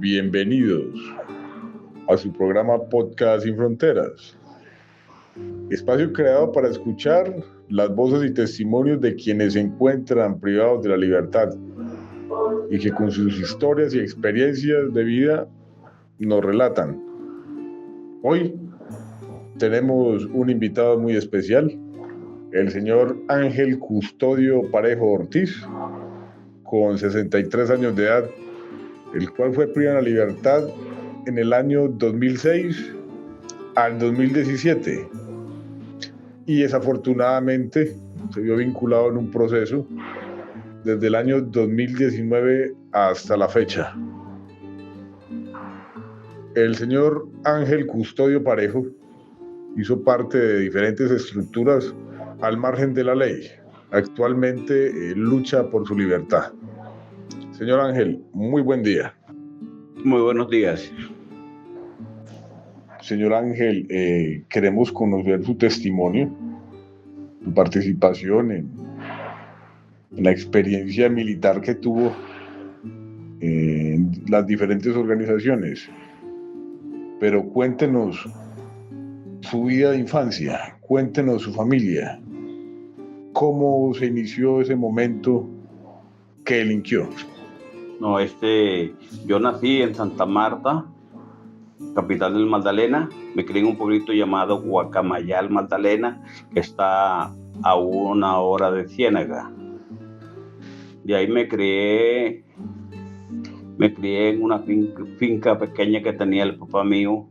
bienvenidos a su programa Podcast Sin Fronteras, espacio creado para escuchar las voces y testimonios de quienes se encuentran privados de la libertad y que con sus historias y experiencias de vida nos relatan. Hoy tenemos un invitado muy especial, el señor Ángel Custodio Parejo Ortiz, con 63 años de edad, el cual fue privado de la libertad en el año 2006 al 2017 y desafortunadamente se vio vinculado en un proceso desde el año 2019 hasta la fecha. El señor Ángel Custodio Parejo hizo parte de diferentes estructuras al margen de la ley. Actualmente lucha por su libertad. Señor Ángel, muy buen día. Muy buenos días. Señor Ángel, queremos conocer su testimonio, su participación en la experiencia militar que tuvo en las diferentes organizaciones. Pero cuéntenos su vida de infancia, cuéntenos su familia, cómo se inició ese momento que delinquió. No, yo nací en Santa Marta, capital del Magdalena. Me crié en un pueblito llamado Guacamayal, Magdalena, que está a 1 hora de Ciénaga. De ahí me crié en una finca pequeña que tenía el papá mío.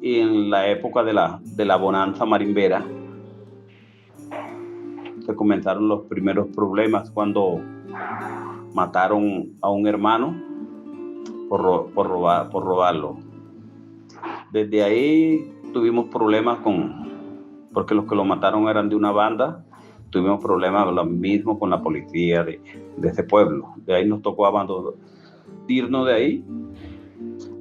Y en la época de la bonanza marimbera, se comenzaron los primeros problemas cuando mataron a un hermano por robarlo. Desde ahí tuvimos problemas porque los que lo mataron eran de una banda. Tuvimos problemas lo mismo con la policía de ese pueblo. De ahí nos tocó irnos de ahí,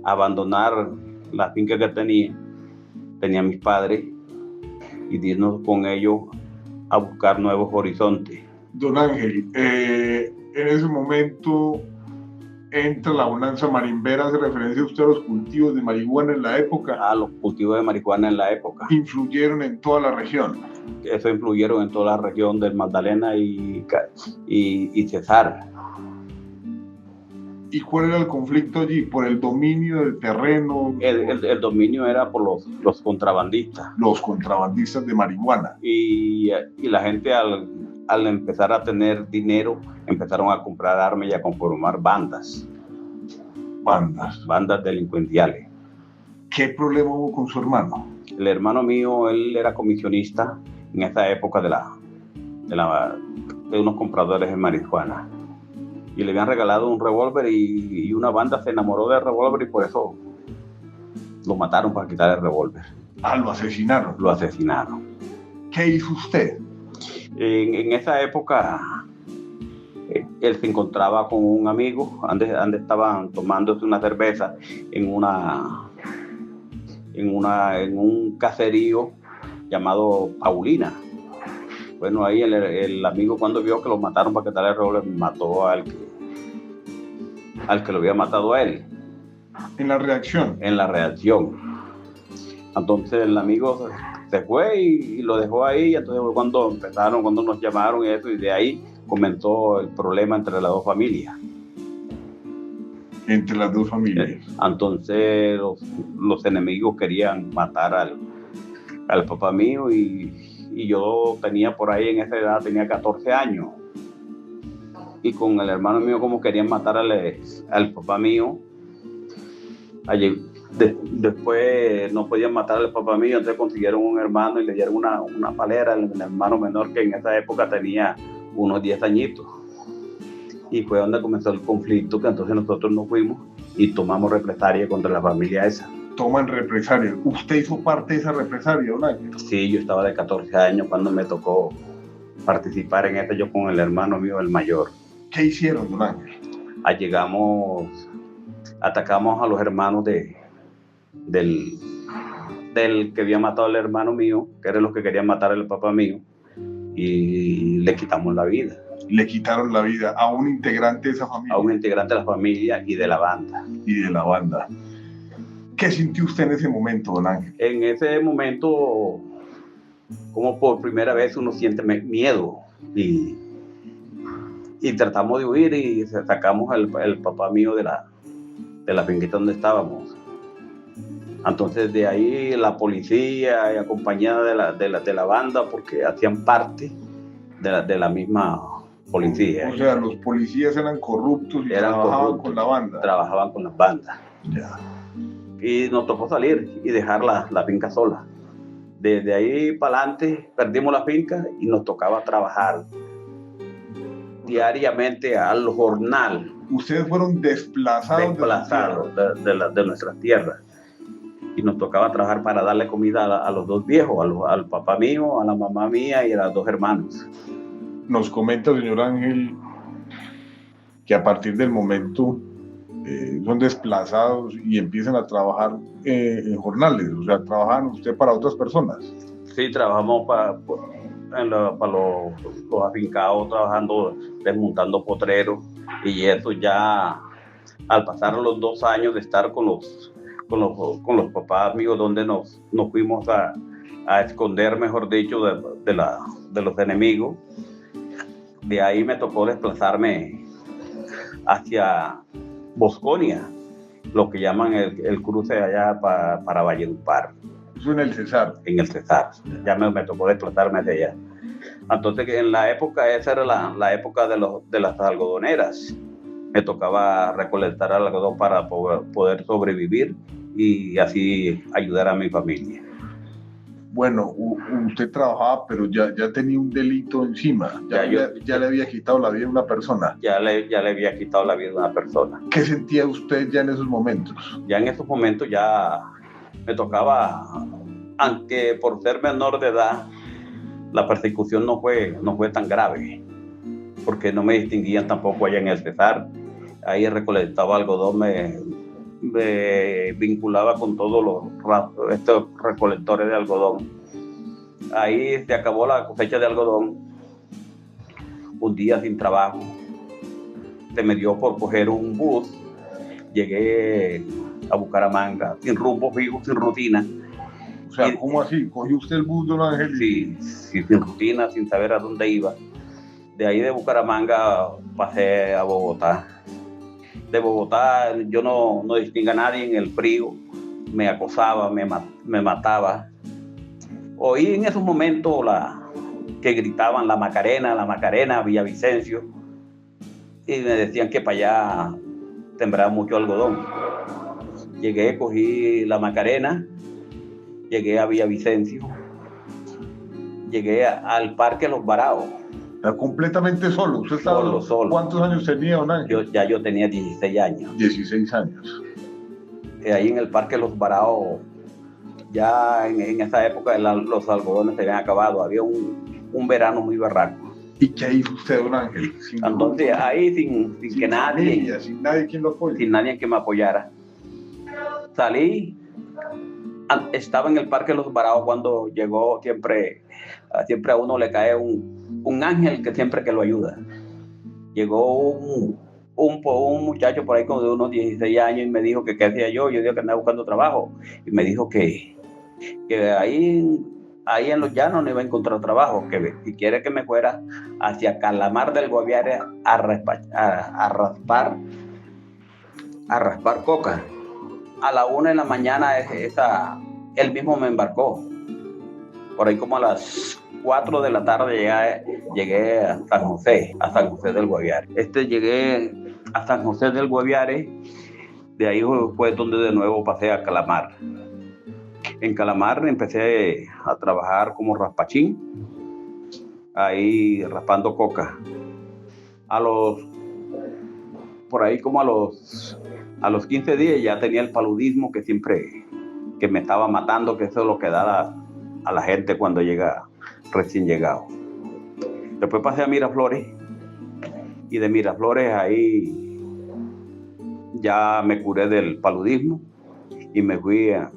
abandonar la finca que tenía mis padres y irnos con ellos a buscar nuevos horizontes. Don Ángel, en ese momento entra la bonanza marimbera. ¿Hace referencia usted a los cultivos de marihuana en la época? A los cultivos de marihuana en la época. ¿Influyeron en toda la región? Eso influyeron en toda la región del Magdalena y Cesar. ¿Y cuál era el conflicto allí? ¿Por el dominio del terreno? El dominio era por los contrabandistas. Los contrabandistas de marihuana. Y la gente al empezar a tener dinero, empezaron a comprar armas y a conformar bandas delincuenciales. ¿Qué problema hubo con su hermano? El hermano mío, él era comisionista en esa época de unos compradores de marihuana. Y le habían regalado un revólver y una banda se enamoró del revólver y por eso lo mataron para quitar el revólver. Lo asesinaron. Lo asesinaron. ¿Qué hizo usted? En esa época él se encontraba con un amigo, antes estaban tomándose una cerveza en un caserío llamado Paulina. Bueno, ahí el amigo, cuando vio que lo mataron para quitarle el revólver, mató al que lo había matado a él. ¿En la reacción? En la reacción. Entonces el amigo se fue y lo dejó ahí. Entonces fue cuando nos llamaron y eso, y de ahí comenzó el problema entre las dos familias. Entre las dos familias. Entonces los enemigos querían matar al papá mío y yo tenía por ahí, en esa edad, tenía 14 años. Y con el hermano mío, como querían matar al papá mío, después no podían matar al papá mío, entonces consiguieron un hermano y le dieron una palera al hermano menor, que en esa época tenía unos 10 añitos. Y fue donde comenzó el conflicto, que entonces nosotros nos fuimos y tomamos represalia contra la familia esa. Toman represalia. ¿Usted hizo parte de esa represalia, don Ángel? Sí, yo estaba de 14 años cuando me tocó participar en esto, yo con el hermano mío, el mayor. ¿Qué hicieron, don Ángel? Atacamos a los hermanos del que había matado al hermano mío, que era los que querían matar al papá mío, y le quitamos la vida. Le quitaron la vida a un integrante de esa familia. A un integrante de la familia y de la banda. Y de la banda. ¿Qué sintió usted en ese momento, don Ángel? En ese momento, como por primera vez uno siente miedo y tratamos de huir y sacamos el papá mío de la finquita donde estábamos. Entonces de ahí la policía y acompañada de la banda, porque hacían parte de la misma policía. O sea, los policías eran corruptos y trabajaban con la banda. Trabajaban con las bandas. Ya. Y nos tocó salir y dejar la finca sola. Desde ahí para adelante perdimos la finca y nos tocaba trabajar diariamente al jornal. Ustedes fueron desplazados de nuestras tierras. Y nos tocaba trabajar para darle comida a los dos viejos, al papá mío, a la mamá mía y a los dos hermanos. Nos comenta, señor Ángel, que a partir del momento son desplazados y empiezan a trabajar en jornales, o sea, trabajan usted para otras personas. Sí, trabajamos para los afincados, trabajando, desmontando potreros, y eso ya al pasar los 2 años de estar con los papás amigos, donde nos fuimos a esconder, mejor dicho, de los enemigos. De ahí me tocó desplazarme hacia Bosconia, lo que llaman el cruce allá para Valledupar. Eso en el Cesar. En el Cesar, ya me tocó desplazarme de allá. Entonces, en la época, esa era la época de las algodoneras. Me tocaba recolectar algodón para poder sobrevivir y así ayudar a mi familia. Bueno, usted trabajaba, pero ya tenía un delito encima. Ya le había quitado la vida a una persona. Ya le había quitado la vida a una persona. ¿Qué sentía usted ya en esos momentos? Ya en esos momentos ya me tocaba, aunque por ser menor de edad, la persecución no fue tan grave, porque no me distinguían tampoco allá en el Cesar. Ahí recolectaba algodón, me vinculaba con todos estos recolectores de algodón. Ahí se acabó la cosecha de algodón. Un día sin trabajo, se me dio por coger un bus. Llegué a Bucaramanga, sin rumbo fijo, sin rutina. O sea, ¿cómo así? ¿Cogió usted el bus, don Ángel? Sí, sin rutina, sin saber a dónde iba. De ahí de Bucaramanga pasé a Bogotá. De Bogotá yo no distinguía a nadie en el frío, me acosaba, me mataba. Oí en esos momentos que gritaban la Macarena, Villavicencio, y me decían que para allá sembraba mucho algodón. Llegué, cogí la Macarena, llegué a Villavicencio, llegué al Parque Los Varaos. Completamente solo. ¿Usted estaba solo? ¿Cuántos años tenía, don Ángel? Yo tenía 16 años. 16 años. Ahí en el Parque Los Varaos, ya en esa época los algodones se habían acabado. Había un verano muy berraco. ¿Y qué hizo usted, don Ángel? Entonces ahí sin que nadie... sin nadie quien lo apoye. Sin nadie que me apoyara. Salí, estaba en el Parque Los Varaos cuando llegó, siempre a uno le cae un ángel que siempre que lo ayuda. Llegó un muchacho por ahí con unos 16 años y me dijo que qué hacía yo dije que andaba buscando trabajo, y me dijo que ahí en los llanos no iba a encontrar trabajo, que si quiere que me fuera hacia Calamar del Guaviare a raspar coca. A la 1 de la mañana él mismo me embarcó. Por ahí como a las 4 de la tarde llegué a San José del Guaviare. Llegué a San José del Guaviare, de ahí fue donde de nuevo pasé a Calamar. En Calamar empecé a trabajar como raspachín, ahí raspando coca. Por ahí como a los 15 días ya tenía el paludismo que me estaba matando, que eso es lo que da a la gente cuando llega recién llegado. Después pasé a Miraflores, y de Miraflores ahí ya me curé del paludismo y me fui a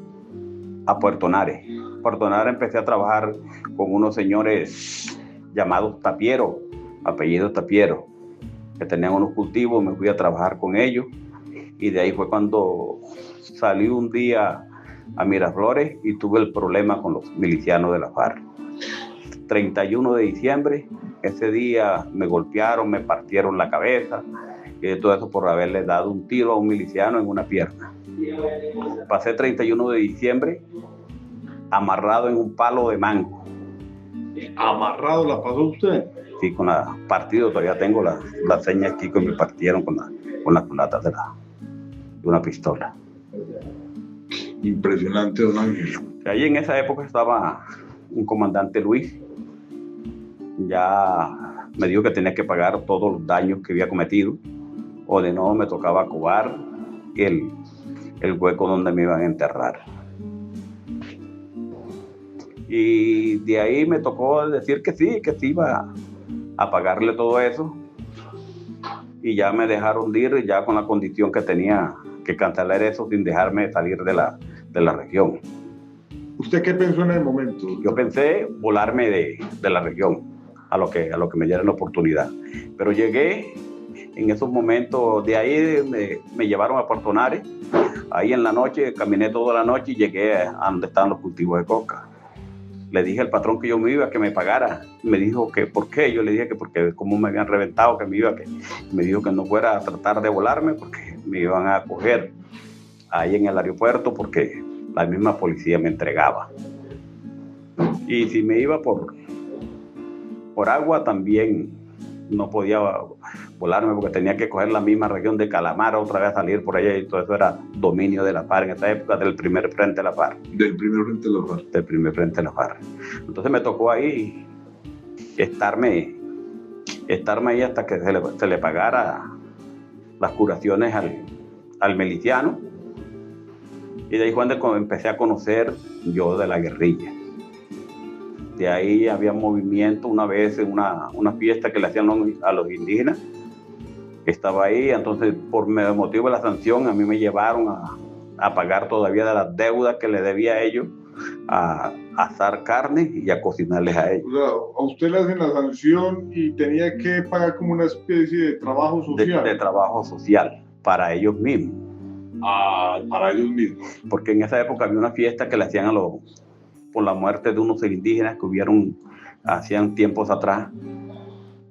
Puerto Nares. Puerto Nares empecé a trabajar con unos señores llamados tapieros. apellido Tapiero, que tenían unos cultivos. Me fui a trabajar con ellos y de ahí fue cuando salí un día a Miraflores y tuve el problema con los milicianos de la FARC. 31 de diciembre, ese día me golpearon, me partieron la cabeza y todo eso por haberle dado un tiro a un miliciano en una pierna. Pasé 31 de diciembre amarrado en un palo de mango. ¿Amarrado la pasó usted? Sí, con la partido, todavía tengo las señas aquí que me partieron con las culatas de una pistola. Impresionante, don Ángel. Ahí en esa época estaba un comandante Luis, ya me dijo que tenía que pagar todos los daños que había cometido, o de no me tocaba cobar el hueco donde me iban a enterrar. Y de ahí me tocó decir que sí iba a pagarle todo eso, y ya me dejaron de ir ya con la condición que tenía que cancelar eso sin dejarme salir de la región. ¿Usted qué pensó en el momento? Yo pensé volarme de la región a lo que me dieran la oportunidad, pero llegué en esos momentos. De ahí me llevaron a Puerto Nares. Ahí en la noche caminé toda la noche y llegué a donde estaban los cultivos de coca. Le dije al patrón que yo me iba, que me pagara. Me dijo que por qué. Yo le dije que porque como me habían reventado, que me iba, que me dijo que no fuera a tratar de volarme porque me iban a coger ahí en el aeropuerto porque la misma policía me entregaba. Y si me iba por agua también no podía volarme porque tenía que coger la misma región de Calamar, otra vez salir por allá, y todo eso era dominio de la FARC en esa época, del primer frente de la FARC. Del primer frente de la FARC. Del primer frente de la FARC. Entonces me tocó ahí estarme ahí hasta que se le pagara las curaciones al miliciano. Y de ahí cuando empecé a conocer yo de la guerrilla. De ahí había movimiento una vez en una fiesta que le hacían a los indígenas. Estaba ahí, entonces por motivo de la sanción a mí me llevaron a pagar todavía de las deudas que le debía a ellos, a asar carne y a cocinarles a ellos. O sea, a usted le hacen la sanción y tenía que pagar como una especie de trabajo social. De trabajo social para ellos mismos. Para ellos mismos. Porque en esa época había una fiesta que le hacían por la muerte de unos indígenas que hacían tiempos atrás,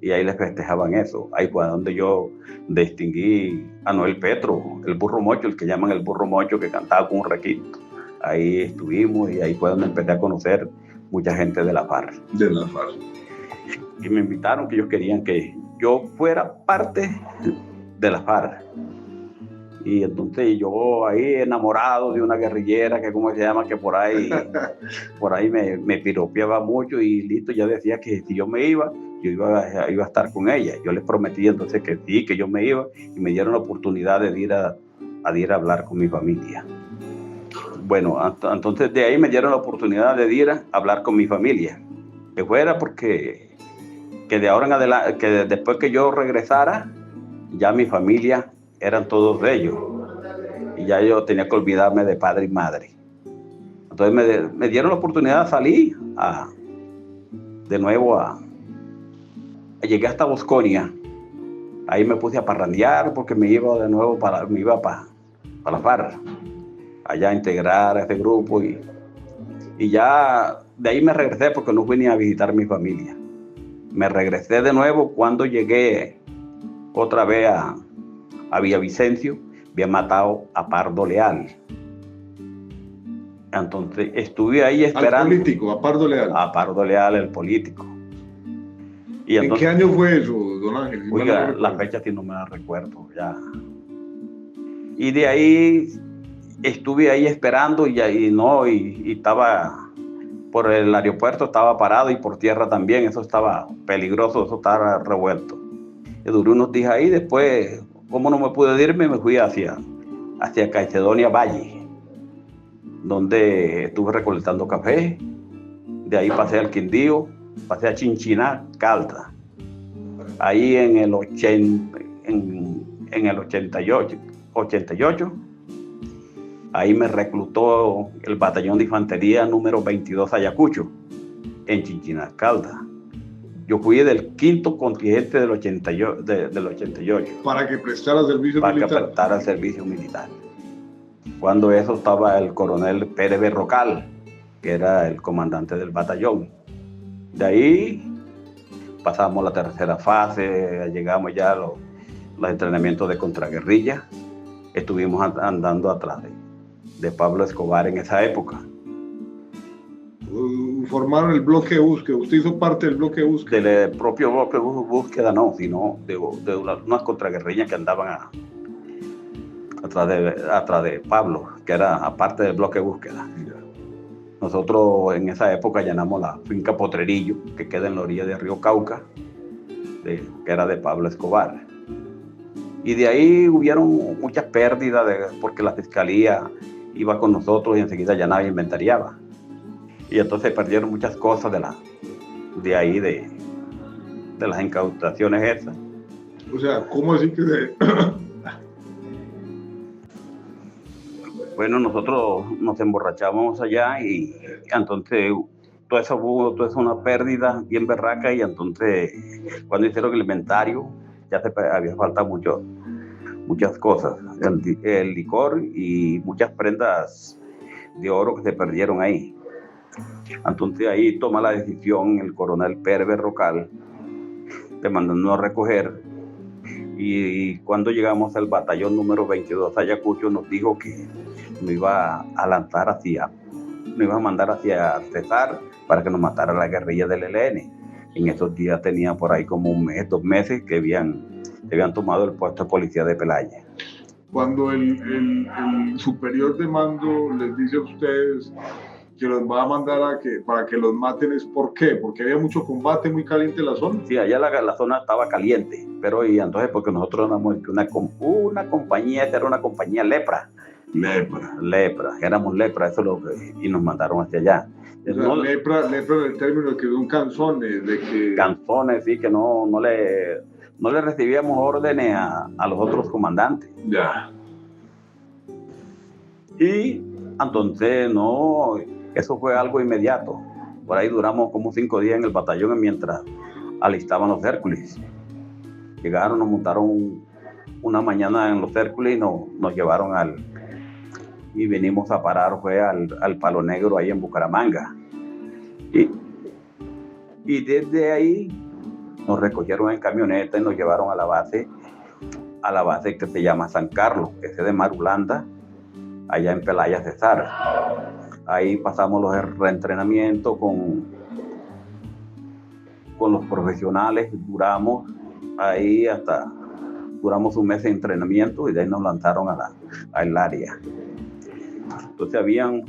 y ahí les festejaban eso. Ahí fue donde yo distinguí a Noel Petro, el burro mocho, el que llaman el burro mocho, que cantaba con un requinto. Ahí estuvimos y ahí fue donde empecé a conocer mucha gente de la FARC. De la FARC. Y me invitaron, que ellos querían que yo fuera parte de la FARC. Y entonces yo ahí enamorado de una guerrillera que como se llama, que por ahí me piropeaba mucho, y listo, ya decía que si yo me iba, yo iba a estar con ella. Yo les prometí entonces que sí, que yo me iba, y me dieron la oportunidad de ir a hablar con mi familia. Bueno, entonces de ahí me dieron la oportunidad de ir a hablar con mi familia. Que fuera porque que de ahora en adelante, que después que yo regresara, ya mi familia eran todos de ellos, y ya yo tenía que olvidarme de padre y madre. Entonces me dieron la oportunidad de salir de nuevo llegué hasta Bosconia. Ahí me puse a parrandear porque me iba de nuevo para la FARC, allá a integrar a ese grupo, y ya de ahí me regresé porque no fui ni a visitar a mi familia. Me regresé de nuevo cuando llegué otra vez a Villavicencio. Había matado a Pardo Leal. Entonces estuve ahí esperando. ¿Al político, a Pardo Leal? A Pardo Leal, el político. Y entonces, ¿en qué año fue eso, don Ángel? Oiga, la fecha sí no me la recuerdo ya. Y de ahí estuve ahí esperando y estaba por el aeropuerto, estaba parado, y por tierra también. Eso estaba peligroso, eso estaba revuelto. Y duré unos días ahí. Después, como no me pude irme, me fui hacia Caicedonia Valle, donde estuve recolectando café. De ahí pasé al Quindío, pasé a Chinchiná, Calda. Ahí en el 88, ahí me reclutó el batallón de infantería número 22 Ayacucho, en Chinchiná, Calda. Yo fui del 5º contingente del 88. Para que prestara servicio para militar. Para que prestara servicio militar. Cuando eso estaba el coronel Pérez Berrocal, que era el comandante del batallón. De ahí pasamos la tercera fase, llegamos ya a los entrenamientos de contraguerrilla. Estuvimos andando atrás de Pablo Escobar en esa época. Formaron el bloque de búsqueda. ¿Usted hizo parte del bloque de búsqueda? Del propio bloque de búsqueda no, sino de unas contraguerrillas que andaban atrás de Pablo, que era aparte del bloque de búsqueda. Nosotros en esa época allanamos la finca Potrerillo, que queda en la orilla del río Cauca, que era de Pablo Escobar. Y de ahí hubieron muchas pérdidas porque la fiscalía iba con nosotros y enseguida allanaba e inventariaba. Y entonces perdieron muchas cosas de ahí, de las incautaciones esas. O sea, ¿cómo así que Bueno, nosotros nos emborrachamos allá y entonces todo eso es una pérdida bien berraca, y entonces cuando hicieron el inventario ya había faltado muchas cosas, el licor y muchas prendas de oro que se perdieron ahí. Entonces ahí toma la decisión el coronel Pérez Berrocal de mandarnos a recoger, y cuando llegamos al batallón número 22 Ayacucho nos dijo que nos iba a mandar hacia Cesar para que nos matara la guerrilla del ELN. En esos días tenía por ahí como 1 mes, 2 meses que habían tomado el puesto de policía de Pelaya. Cuando el superior de mando les dice a ustedes que los va a mandar para que los maten, ¿es por qué? Porque había mucho combate, muy caliente la zona. Sí, allá la zona estaba caliente, pero y entonces porque nosotros éramos una compañía, esta era una compañía lepra, éramos lepra, eso es lo que, y nos mandaron hacia allá. O sea, lepra en el término de que son canzones, canzones, sí, que no le recibíamos órdenes a los otros comandantes. Ya. Y entonces eso fue algo inmediato. Por ahí duramos como 5 días en el batallón mientras alistaban los Hércules. Llegaron, nos montaron una mañana en los Hércules y nos llevaron y venimos a parar, fue al Palo Negro ahí en Bucaramanga. Y desde ahí nos recogieron en camioneta y nos llevaron a la base que se llama San Carlos, que es de Marulanda, allá en Pelaya, Cesar. Ahí pasamos los reentrenamientos con los profesionales, duramos 1 mes de entrenamiento y de ahí nos lanzaron al área. Entonces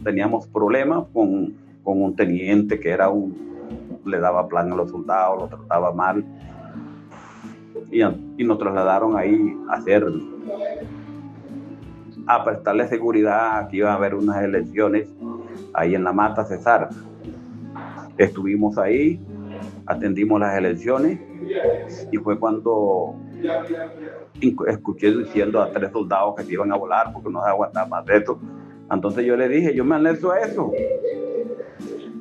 teníamos problemas con un teniente que le daba plan a los soldados, lo trataba mal, y nos trasladaron ahí a prestarle seguridad, que iba a haber unas elecciones ahí en la Mata Cesar. Estuvimos ahí, atendimos las elecciones, y fue cuando escuché diciendo a 3 soldados que se iban a volar porque no se aguantaba más de esto. Entonces yo le dije, yo me anexo a eso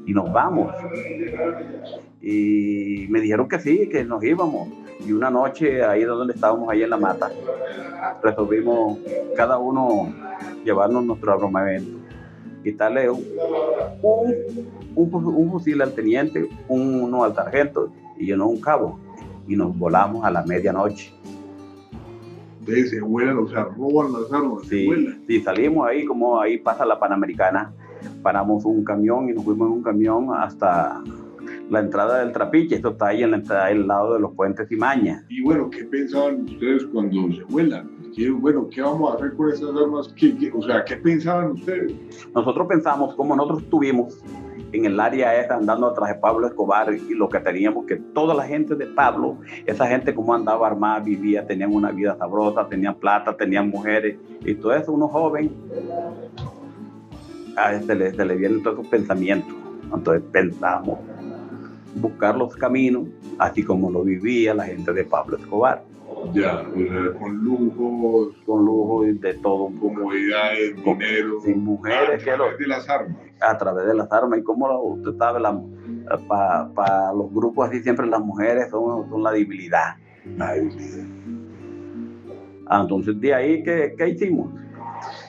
y nos vamos. Y me dijeron que sí, que nos íbamos. Y una noche ahí donde estábamos, ahí en la mata, resolvimos cada uno llevarnos nuestro armamento, quitarle un fusil al teniente, uno al sargento y uno un cabo, y nos volamos a la medianoche. Ustedes se vuelan, o sea, roban las armas, sí, sí, salimos ahí, como ahí pasa la Panamericana, paramos un camión y nos fuimos en un camión hasta la entrada del Trapiche. Esto está ahí al lado de los puentes Imaña. Y bueno, ¿qué pensaban ustedes cuando se vuelan? ¿Qué vamos a hacer con esas armas? O sea, ¿qué pensaban ustedes? Nosotros pensamos, como nosotros estuvimos en el área esa andando atrás de Pablo Escobar, y lo que teníamos, que toda la gente de Pablo, esa gente como andaba armada, vivía, tenían una vida sabrosa, tenían plata, tenían mujeres, y todo eso, unos jóvenes, se le vienen todos esos pensamientos. Entonces pensamos buscar los caminos, así como lo vivía la gente de Pablo Escobar. Ya, con lujos de todo, comodidades, dinero, sin mujeres, a través de las armas. A través de las armas, y como usted sabe, Para los grupos así siempre las mujeres son la debilidad. Entonces de ahí, ¿qué hicimos?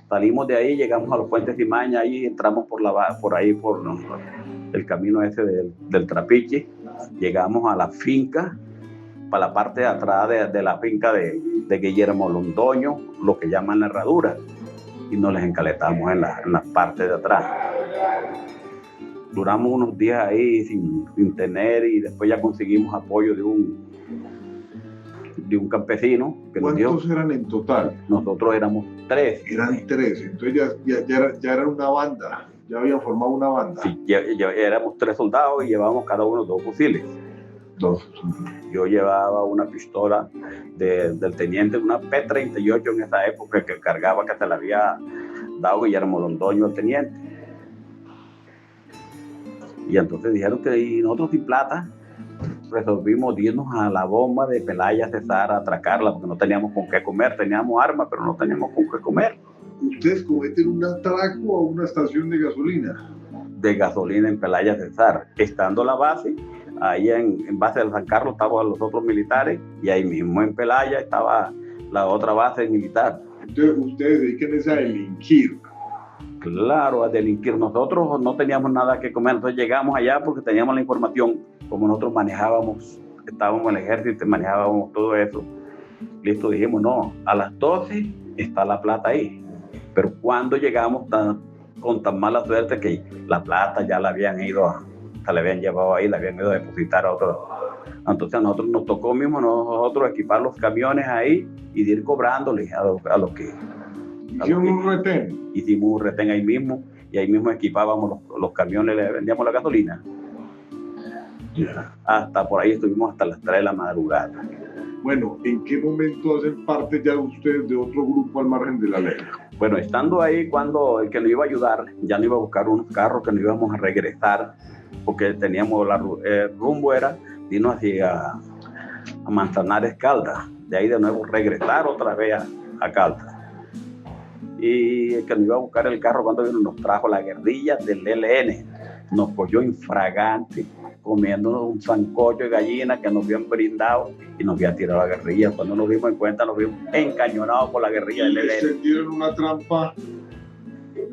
Salimos de ahí, llegamos a los Puentes Cimaña, ahí entramos por el camino ese del Trapiche, llegamos a la finca, para la parte de atrás de la finca de Guillermo Londoño, lo que llaman la herradura, y nos les encaletamos en la parte de atrás. Duramos unos días ahí sin tener, y después ya conseguimos apoyo de un campesino que nos dio. ¿Cuántos eran en total? Nosotros éramos 3. Eran 3, entonces ya era una banda, ya habían formado una banda. Sí, ya éramos 3 soldados y llevábamos cada uno 2 fusiles. 2. Yo llevaba una pistola del teniente, una P-38 en esa época que cargaba, que se la había dado Guillermo Londoño al teniente. Y entonces dijeron que nosotros sin plata resolvimos irnos a la bomba de Pelaya Cesar a atracarla, porque no teníamos con qué comer. Teníamos armas, pero no teníamos con qué comer. ¿Ustedes cometen un atraco a una estación de gasolina? De gasolina en Pelaya Cesar. Estando la base, ahí en base de San Carlos estaban los otros militares, y ahí mismo en Pelaya estaba la otra base militar. Entonces ustedes dedican a delinquir. Claro, a delinquir. Nosotros no teníamos nada que comer, entonces llegamos allá porque teníamos la información. Como nosotros manejábamos, estábamos en el ejército, manejábamos todo eso. Listo, dijimos, no, a las 12 está la plata ahí. Pero cuando llegamos con tan mala suerte que la plata ya la habían se la habían llevado ahí, la habían ido a depositar a otro. Entonces a nosotros nos tocó mismo nosotros equipar los camiones ahí y de ir cobrándoles a los que... ¿Hicieron un retén? Hicimos un retén ahí mismo, y ahí mismo equipábamos los camiones, le vendíamos la gasolina. Yeah. Hasta por ahí estuvimos hasta las 3 de la madrugada. Bueno, ¿en qué momento hacen parte ya ustedes de otro grupo al margen de la ley? Bueno, estando ahí, cuando el que nos iba a ayudar ya nos iba a buscar unos carros que nos íbamos a regresar, porque teníamos el rumbo era irnos hacia a Manzanares, Caldas, de ahí de nuevo regresar otra vez a Caldas. Y el que nos iba a buscar el carro, cuando vino, nos trajo la guerrilla del ELN, nos cogió infragante, comiendo un sancocho de gallina que nos habían brindado, y nos había tirado la guerrilla. Cuando nos dimos en cuenta, nos vimos encañonados por la guerrilla del ELN. Extendieron una trampa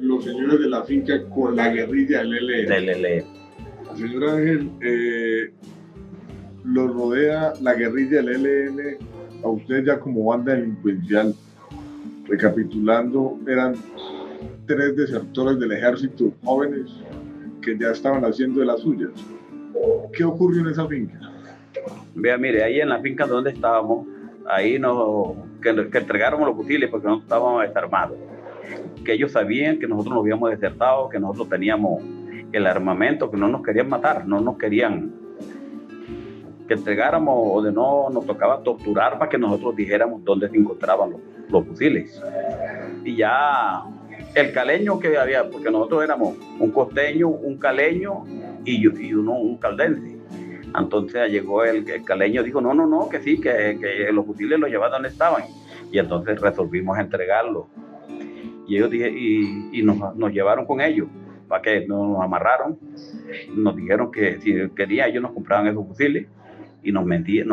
los señores de la finca con la guerrilla del ELN. Señor Ángel, los rodea la guerrilla del ELN a ustedes ya como banda delincuencial. Recapitulando, eran 3 desertores del ejército jóvenes que ya estaban haciendo de las suyas. ¿Qué ocurrió en esa finca? Vea, mire, ahí en la finca donde estábamos, ahí que entregaron los fusiles porque nosotros estábamos desarmados. Que ellos sabían que nosotros nos habíamos desertado, que nosotros teníamos el armamento, que no nos querían matar, no nos querían que entregáramos, o de no nos tocaba torturar para que nosotros dijéramos dónde se encontraban los fusiles. Y ya el caleño que había, porque nosotros éramos un costeño, un caleño y un caldense. Entonces llegó el caleño, dijo no, que sí, que los fusiles los llevaban donde estaban. Y entonces resolvimos entregarlos. Y ellos nos llevaron con ellos, para que nos amarraron. Nos dijeron que si querían, ellos nos compraban esos fusiles y nos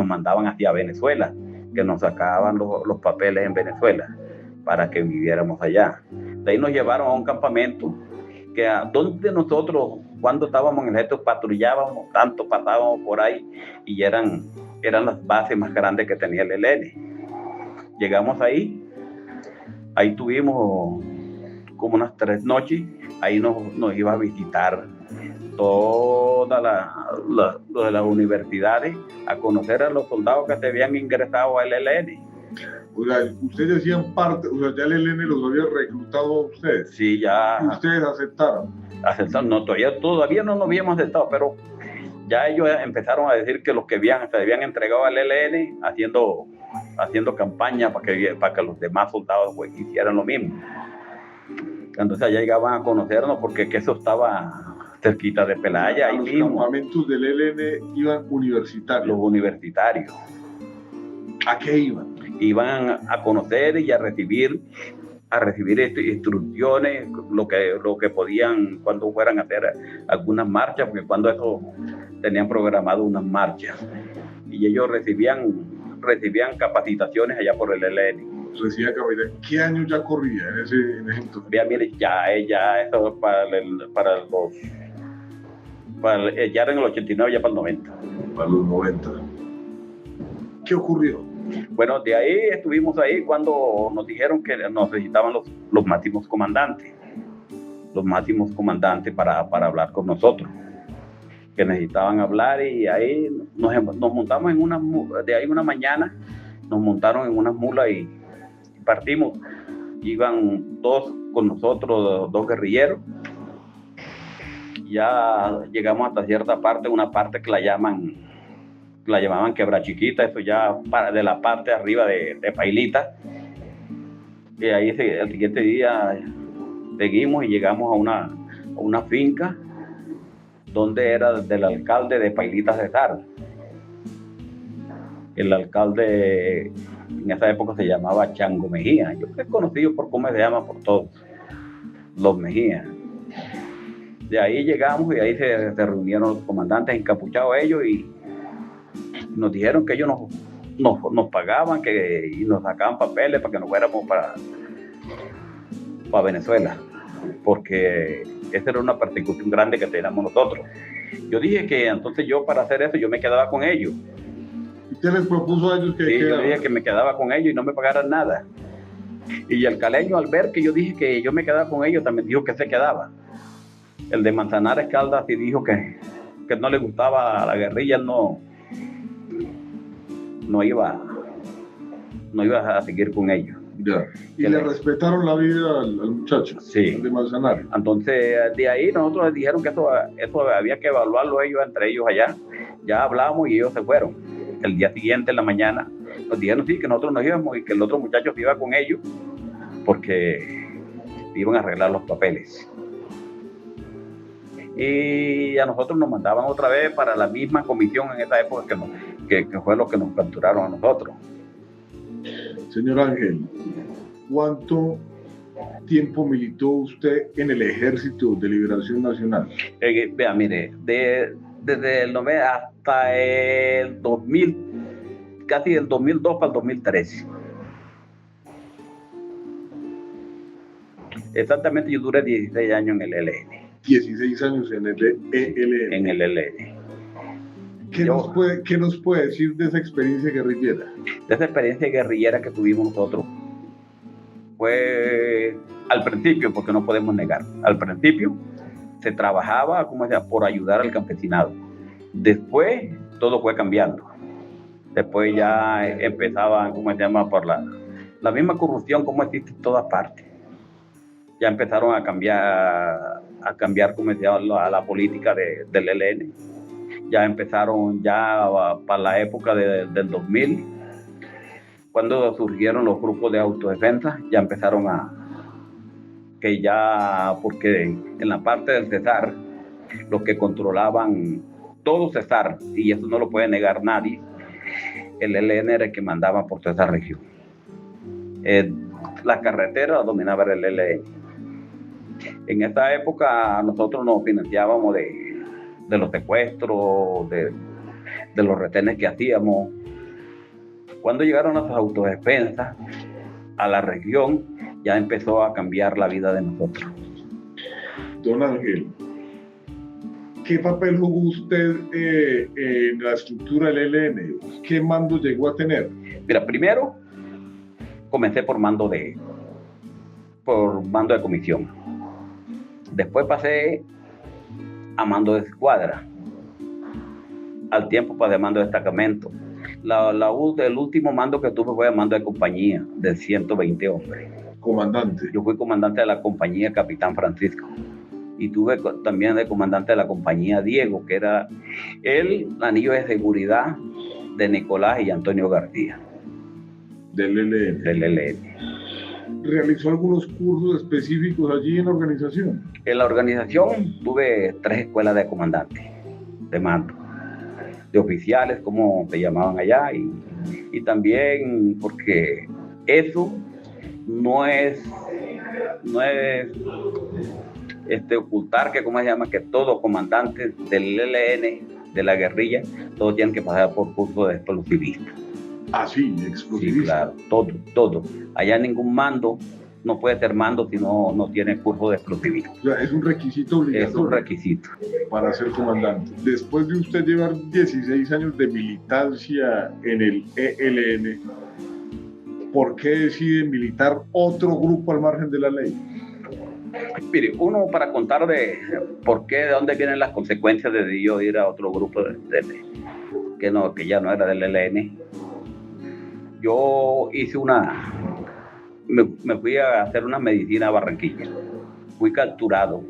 mandaban hacia Venezuela, que nos sacaban los papeles en Venezuela para que viviéramos allá. De ahí nos llevaron a un campamento que donde nosotros, cuando estábamos en el ejército, patrullábamos tanto, pasábamos por ahí, y eran las bases más grandes que tenía el ELN. Llegamos ahí tuvimos como unas 3 noches, ahí nos iba a visitar todas las universidades, a conocer a los soldados que se habían ingresado al ELN. O sea, ustedes hacían parte, o sea, ya el ELN los había reclutado a ustedes. Sí, ya. ¿Ustedes aceptaron? Aceptaron, no, todavía no nos habíamos aceptado, pero ya ellos empezaron a decir que los que se habían entregado al ELN haciendo campaña para que los demás soldados pues hicieran lo mismo. Entonces allá llegaban a conocernos, porque eso estaba cerquita de Pelaya, ahí mismo. Los campamentos del ELN iban universitarios. Los universitarios. ¿A qué iban? Iban a conocer y a recibir instrucciones, lo que podían cuando fueran a hacer algunas marchas, porque cuando eso tenían programado unas marchas y ellos recibían capacitaciones allá por el ELN. Recibía capitán. ¿Qué año ya corría en ese entonces? Mire, ya eso ya era en el 89, ya para el 90. Para los 90. ¿Qué ocurrió? Bueno, de ahí estuvimos ahí cuando nos dijeron que nos necesitaban los máximos comandantes. Los máximos comandantes para hablar con nosotros. Que necesitaban hablar y ahí nos montamos de ahí una mañana, nos montaron en unas mulas y partimos. Iban dos con nosotros, dos guerrilleros. Ya llegamos hasta cierta parte, una parte que la llamaban Quebra Chiquita, eso ya de la parte de arriba de Pailita. Y ahí el siguiente día seguimos y llegamos a una finca donde era del alcalde de Pailita Cesar. El alcalde en esa época se llamaba Chango Mejía. Yo creo que es conocido por cómo se llama por todos, los Mejía. De ahí llegamos y ahí se reunieron los comandantes encapuchados ellos y nos dijeron que ellos nos pagaban y nos sacaban papeles para que nos fuéramos para Venezuela, porque esa era una persecución grande que teníamos nosotros. Yo dije que entonces yo para hacer eso yo me quedaba con ellos. ¿Usted les propuso a ellos que yo dije que me quedaba con ellos y no me pagaran nada? Y el caleño, al ver que yo dije que yo me quedaba con ellos, también dijo que se quedaba. El de Manzanares Caldas sí dijo que no le gustaba a la guerrilla, no iba a seguir con ellos. Ya. ¿Y le respetaron la vida al muchacho? Sí. De Manzanares. Entonces, de ahí nosotros les dijeron que eso había que evaluarlo ellos entre ellos allá. Ya hablamos y ellos se fueron. El día siguiente, en la mañana, nos dijeron sí, que nosotros nos íbamos y que el otro muchacho se iba con ellos porque iban a arreglar los papeles. Y a nosotros nos mandaban otra vez para la misma comisión en esa época que fue lo que nos capturaron a nosotros. Señor Ángel, ¿cuánto tiempo militó usted en el Ejército de Liberación Nacional? Vea, mire, desde el 90 hasta el 2000, casi del 2002 para el 2013. Exactamente, yo duré 16 años en el ELN. 16 años en el ELN. En el ELN. ¿Qué nos puede decir de esa experiencia guerrillera? De esa experiencia guerrillera que tuvimos nosotros. Fue al principio, porque no podemos negar, al principio se trabajaba por ayudar al campesinado. Después todo fue cambiando. Después ya empezaba, por la misma corrupción como existe en todas partes. Ya empezaron a cambiar a la política del ELN. Ya empezaron para la época del 2000, cuando surgieron los grupos de autodefensa, ya empezaron porque en la parte del Cesar, los que controlaban todo Cesar, y eso no lo puede negar nadie, el ELN era el que mandaba por toda esa región. La carretera la dominaba el ELN. En esta época nosotros nos financiábamos de los secuestros, de los retenes que hacíamos. Cuando llegaron las autodefensas a la región, ya empezó a cambiar la vida de nosotros. Don Ángel, ¿qué papel jugó usted en la estructura del ELN? ¿Qué mando llegó a tener? Mira, primero comencé por mando de comisión. Después pasé a mando de escuadra. Al tiempo pasé a mando de destacamento. El último mando que tuve fue el mando de compañía de 120 hombres. Comandante. Yo fui comandante de la compañía Capitán Francisco. Y tuve también de comandante de la compañía Diego, que era el anillo de seguridad de Nicolás y Antonio García. Del ELN. ¿Realizó algunos cursos específicos allí en la organización? En la organización tuve 3 escuelas de comandantes, de mando, de oficiales, como se llamaban allá, y también porque eso no es ocultar que, ¿cómo se llama? Que todo comandante del ELN de la guerrilla, todos tienen que pasar por curso de explosivista. Ah, sí, explosivista. Sí, claro, todo. Allá ningún mando no puede ser mando si no tiene curso de explosivista. O sea, es un requisito obligatorio. Es un requisito. Para ser comandante. Después de usted llevar 16 años de militancia en el ELN, ¿por qué decide militar otro grupo al margen de la ley? Mire, uno para contar de por qué, de dónde vienen las consecuencias de yo ir a otro grupo que ya no era del ELN. Yo hice me fui a hacer una medicina a Barranquilla. Fui capturado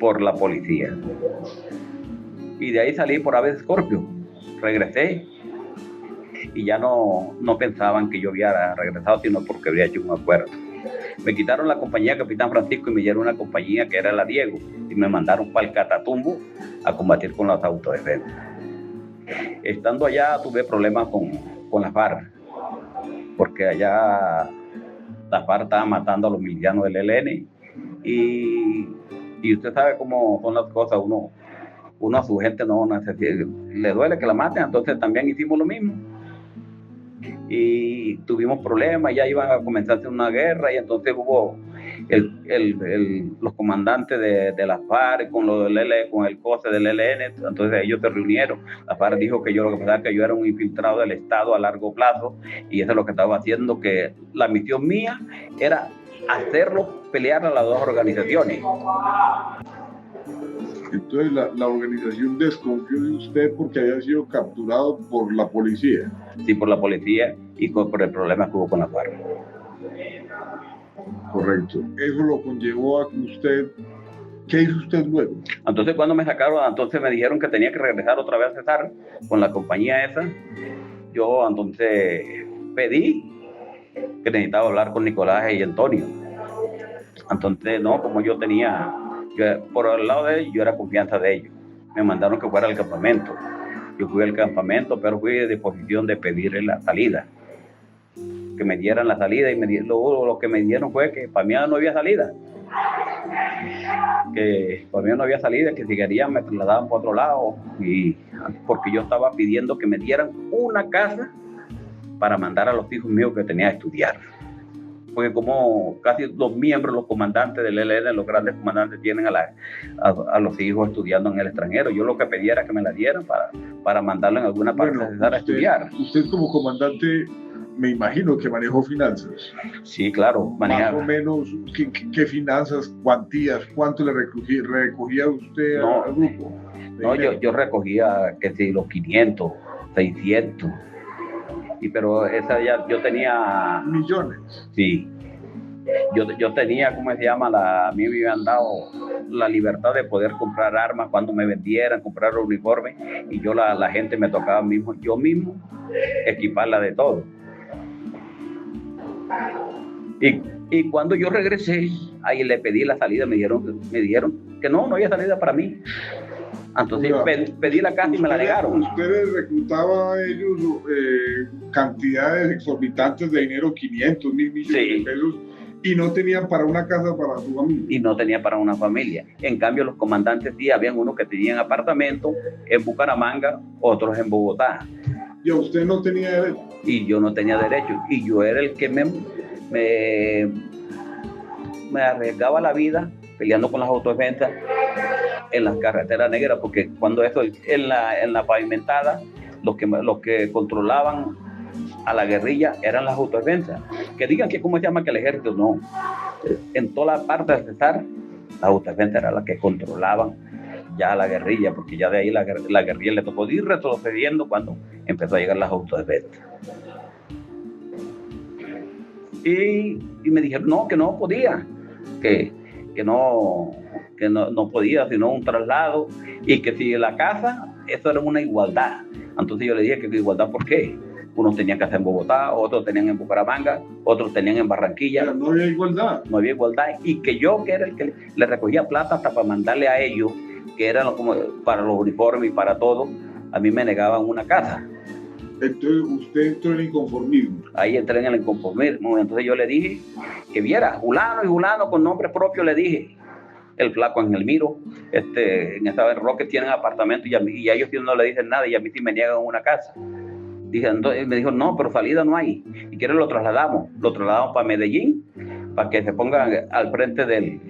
por la policía. Y de ahí salí por Aves Scorpio. Regresé y ya no pensaban que yo había regresado, sino porque había hecho un acuerdo. Me quitaron la compañía Capitán Francisco y me dieron una compañía que era la Diego y me mandaron para el Catatumbo a combatir con las autodefensas. Estando allá tuve problemas con la FARC, porque allá la FARC estaba matando a los milicianos del ELN y usted sabe cómo son las cosas, uno a su gente no le duele que la maten, entonces también hicimos lo mismo. Y tuvimos problemas, ya iban a comenzarse una guerra y entonces hubo los comandantes de la FARC con el COSE del ELN, entonces ellos se reunieron. La FARC dijo que lo que pasaba es que yo era un infiltrado del Estado a largo plazo y eso es lo que estaba haciendo, que la misión mía era hacerlos pelear a las dos organizaciones. Entonces la organización desconfió de usted porque había sido capturado por la policía. Sí, por la policía y por el problema que hubo con la FARC. Correcto. Eso lo conllevó a que usted... ¿Qué hizo usted luego? Entonces cuando me sacaron, entonces me dijeron que tenía que regresar otra vez a Cesar con la compañía esa. Yo entonces pedí que necesitaba hablar con Nicolás y Antonio. Entonces, no, como yo por el lado de ellos, yo era confianza de ellos. Me mandaron que fuera al campamento. Yo fui al campamento, pero fui de disposición de pedirle la salida. Que me dieran la salida y lo que me dieron fue que para mí no había salida. Que para mí no había salida, que si querían me trasladaban para otro lado. Porque yo estaba pidiendo que me dieran una casa para mandar a los hijos míos que tenía a estudiar. Porque como casi los miembros, los comandantes del ELN, los grandes comandantes, tienen a los hijos estudiando en el extranjero. Yo lo que pedía era que me la dieran para mandarlo en alguna parte a estudiar. Usted como comandante, me imagino que manejó finanzas. Sí, claro. Más o menos, ¿qué finanzas, cuantías, cuánto le recogía usted al grupo? No, yo recogía, que si los 500, 600. Pero esa ya yo tenía... ¿Millones? Sí. Yo tenía, ¿cómo se llama? A mí me habían dado la libertad de poder comprar armas cuando me vendieran, comprar uniformes, y la gente me tocaba yo mismo equiparla de todo. Y cuando yo regresé, ahí le pedí la salida, me dijeron que no había salida para mí. Entonces pedí la casa y me la negaron. ¿Ustedes reclutaban a ellos cantidades exorbitantes de dinero, 500, 1.000 millones de pesos, y no tenían para una casa para su familia? Y no tenía para una familia. En cambio, los comandantes sí, habían unos que tenían apartamentos en Bucaramanga, otros en Bogotá. ¿Y a usted no tenía derecho? Y yo no tenía derecho. Y yo era el que me arriesgaba la vida peleando con las autodefensas en las carreteras negras, porque cuando eso en la pavimentada, los que controlaban a la guerrilla eran las autodefensas. Que digan que cómo se llama que el ejército, no. En toda la parte de Cesar, las autodefensas eran las que controlaban ya la guerrilla, porque ya de ahí la guerrilla le tocó ir retrocediendo cuando empezó a llegar las autodefensas. Y me dijeron que no podía, que no podía, sino un traslado, y que si la casa, eso era una igualdad. Entonces yo le dije que igualdad, ¿por qué? Unos tenían casa en Bogotá, otros tenían en Bucaramanga, otros tenían en Barranquilla. Pero no había igualdad. No había igualdad, y que yo, que era el que le recogía plata hasta para mandarle a ellos, que eran como para los uniformes y para todo, a mí me negaban una casa. Entonces usted entró en el inconformismo. Ahí entré en el inconformismo. Entonces yo le dije que viera, fulano y fulano con nombre propio, le dije, el flaco Ángel Miro, en esta vez Roque tienen apartamento y a ellos no le dicen nada y a mí sí me niegan una casa. Entonces me dijo, no, pero salida no hay. Y quieren lo trasladamos para Medellín, para que se pongan al frente del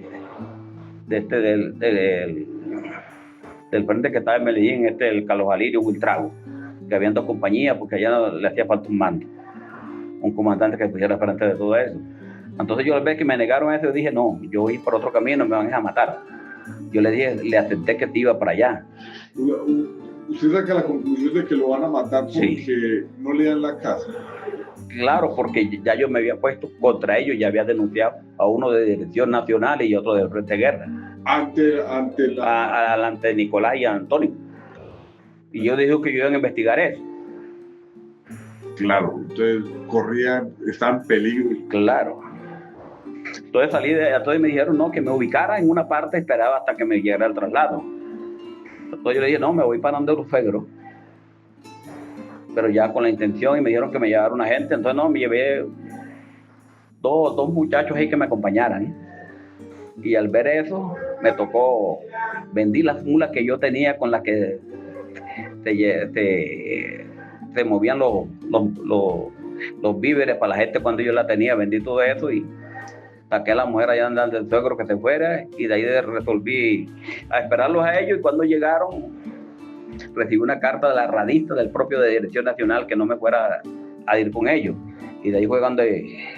frente que estaba en Medellín, el Carlos Alirio Wiltrago, que habían 2 compañías, porque allá no, le hacía falta un mando, un comandante que pusiera frente de todo eso. Entonces yo al ver que me negaron eso, yo dije, no, yo voy por otro camino, me van a matar. Yo le dije, le acepté que te iba para allá. ¿Usted saca la conclusión de que lo van a matar porque no le dan la casa? Claro, porque ya yo me había puesto contra ellos, ya había denunciado a uno de Dirección Nacional y otro del Frente de Guerra. Ante Nicolás y Antonio. Y yo dije que yo iba a investigar eso. Claro, entonces estaban en peligro. Claro. Entonces salí entonces me dijeron no, que me ubicara en una parte, esperaba hasta que me llegara el traslado. Entonces yo le dije, no, me voy para donde Urufegro. Pero ya con la intención, y me dijeron que me llevara una gente, entonces no, me llevé dos muchachos ahí que me acompañaran. Y al ver eso, me tocó, vendí las mulas que yo tenía con las que se movían los víveres para la gente cuando yo la tenía, vendí todo eso y saqué a la mujer allá andando del suegro que se fuera y de ahí resolví a esperarlos a ellos y cuando llegaron recibí una carta de la radista del propio de Dirección Nacional que no me fuera a ir con ellos y de ahí fue cuando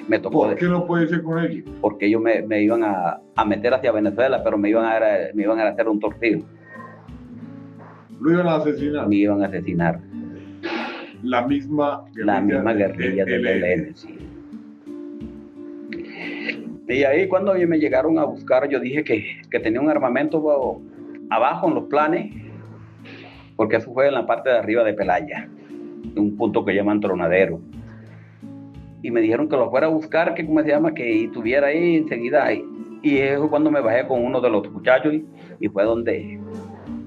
me tocó. ¿Por qué no puede ir con ellos? Porque ellos me iban a meter hacia Venezuela, pero me iban a hacer un torcido. ¿Lo iban a asesinar? Me iban a asesinar. La misma guerrilla del ELN, sí. Y ahí cuando me llegaron a buscar, yo dije que tenía un armamento abajo en los planes, porque eso fue en la parte de arriba de Pelaya, en un punto que llaman Tronadero. Y me dijeron que lo fuera a buscar, que cómo se llama, que estuviera ahí enseguida. Y eso fue cuando me bajé con uno de los muchachos y fue donde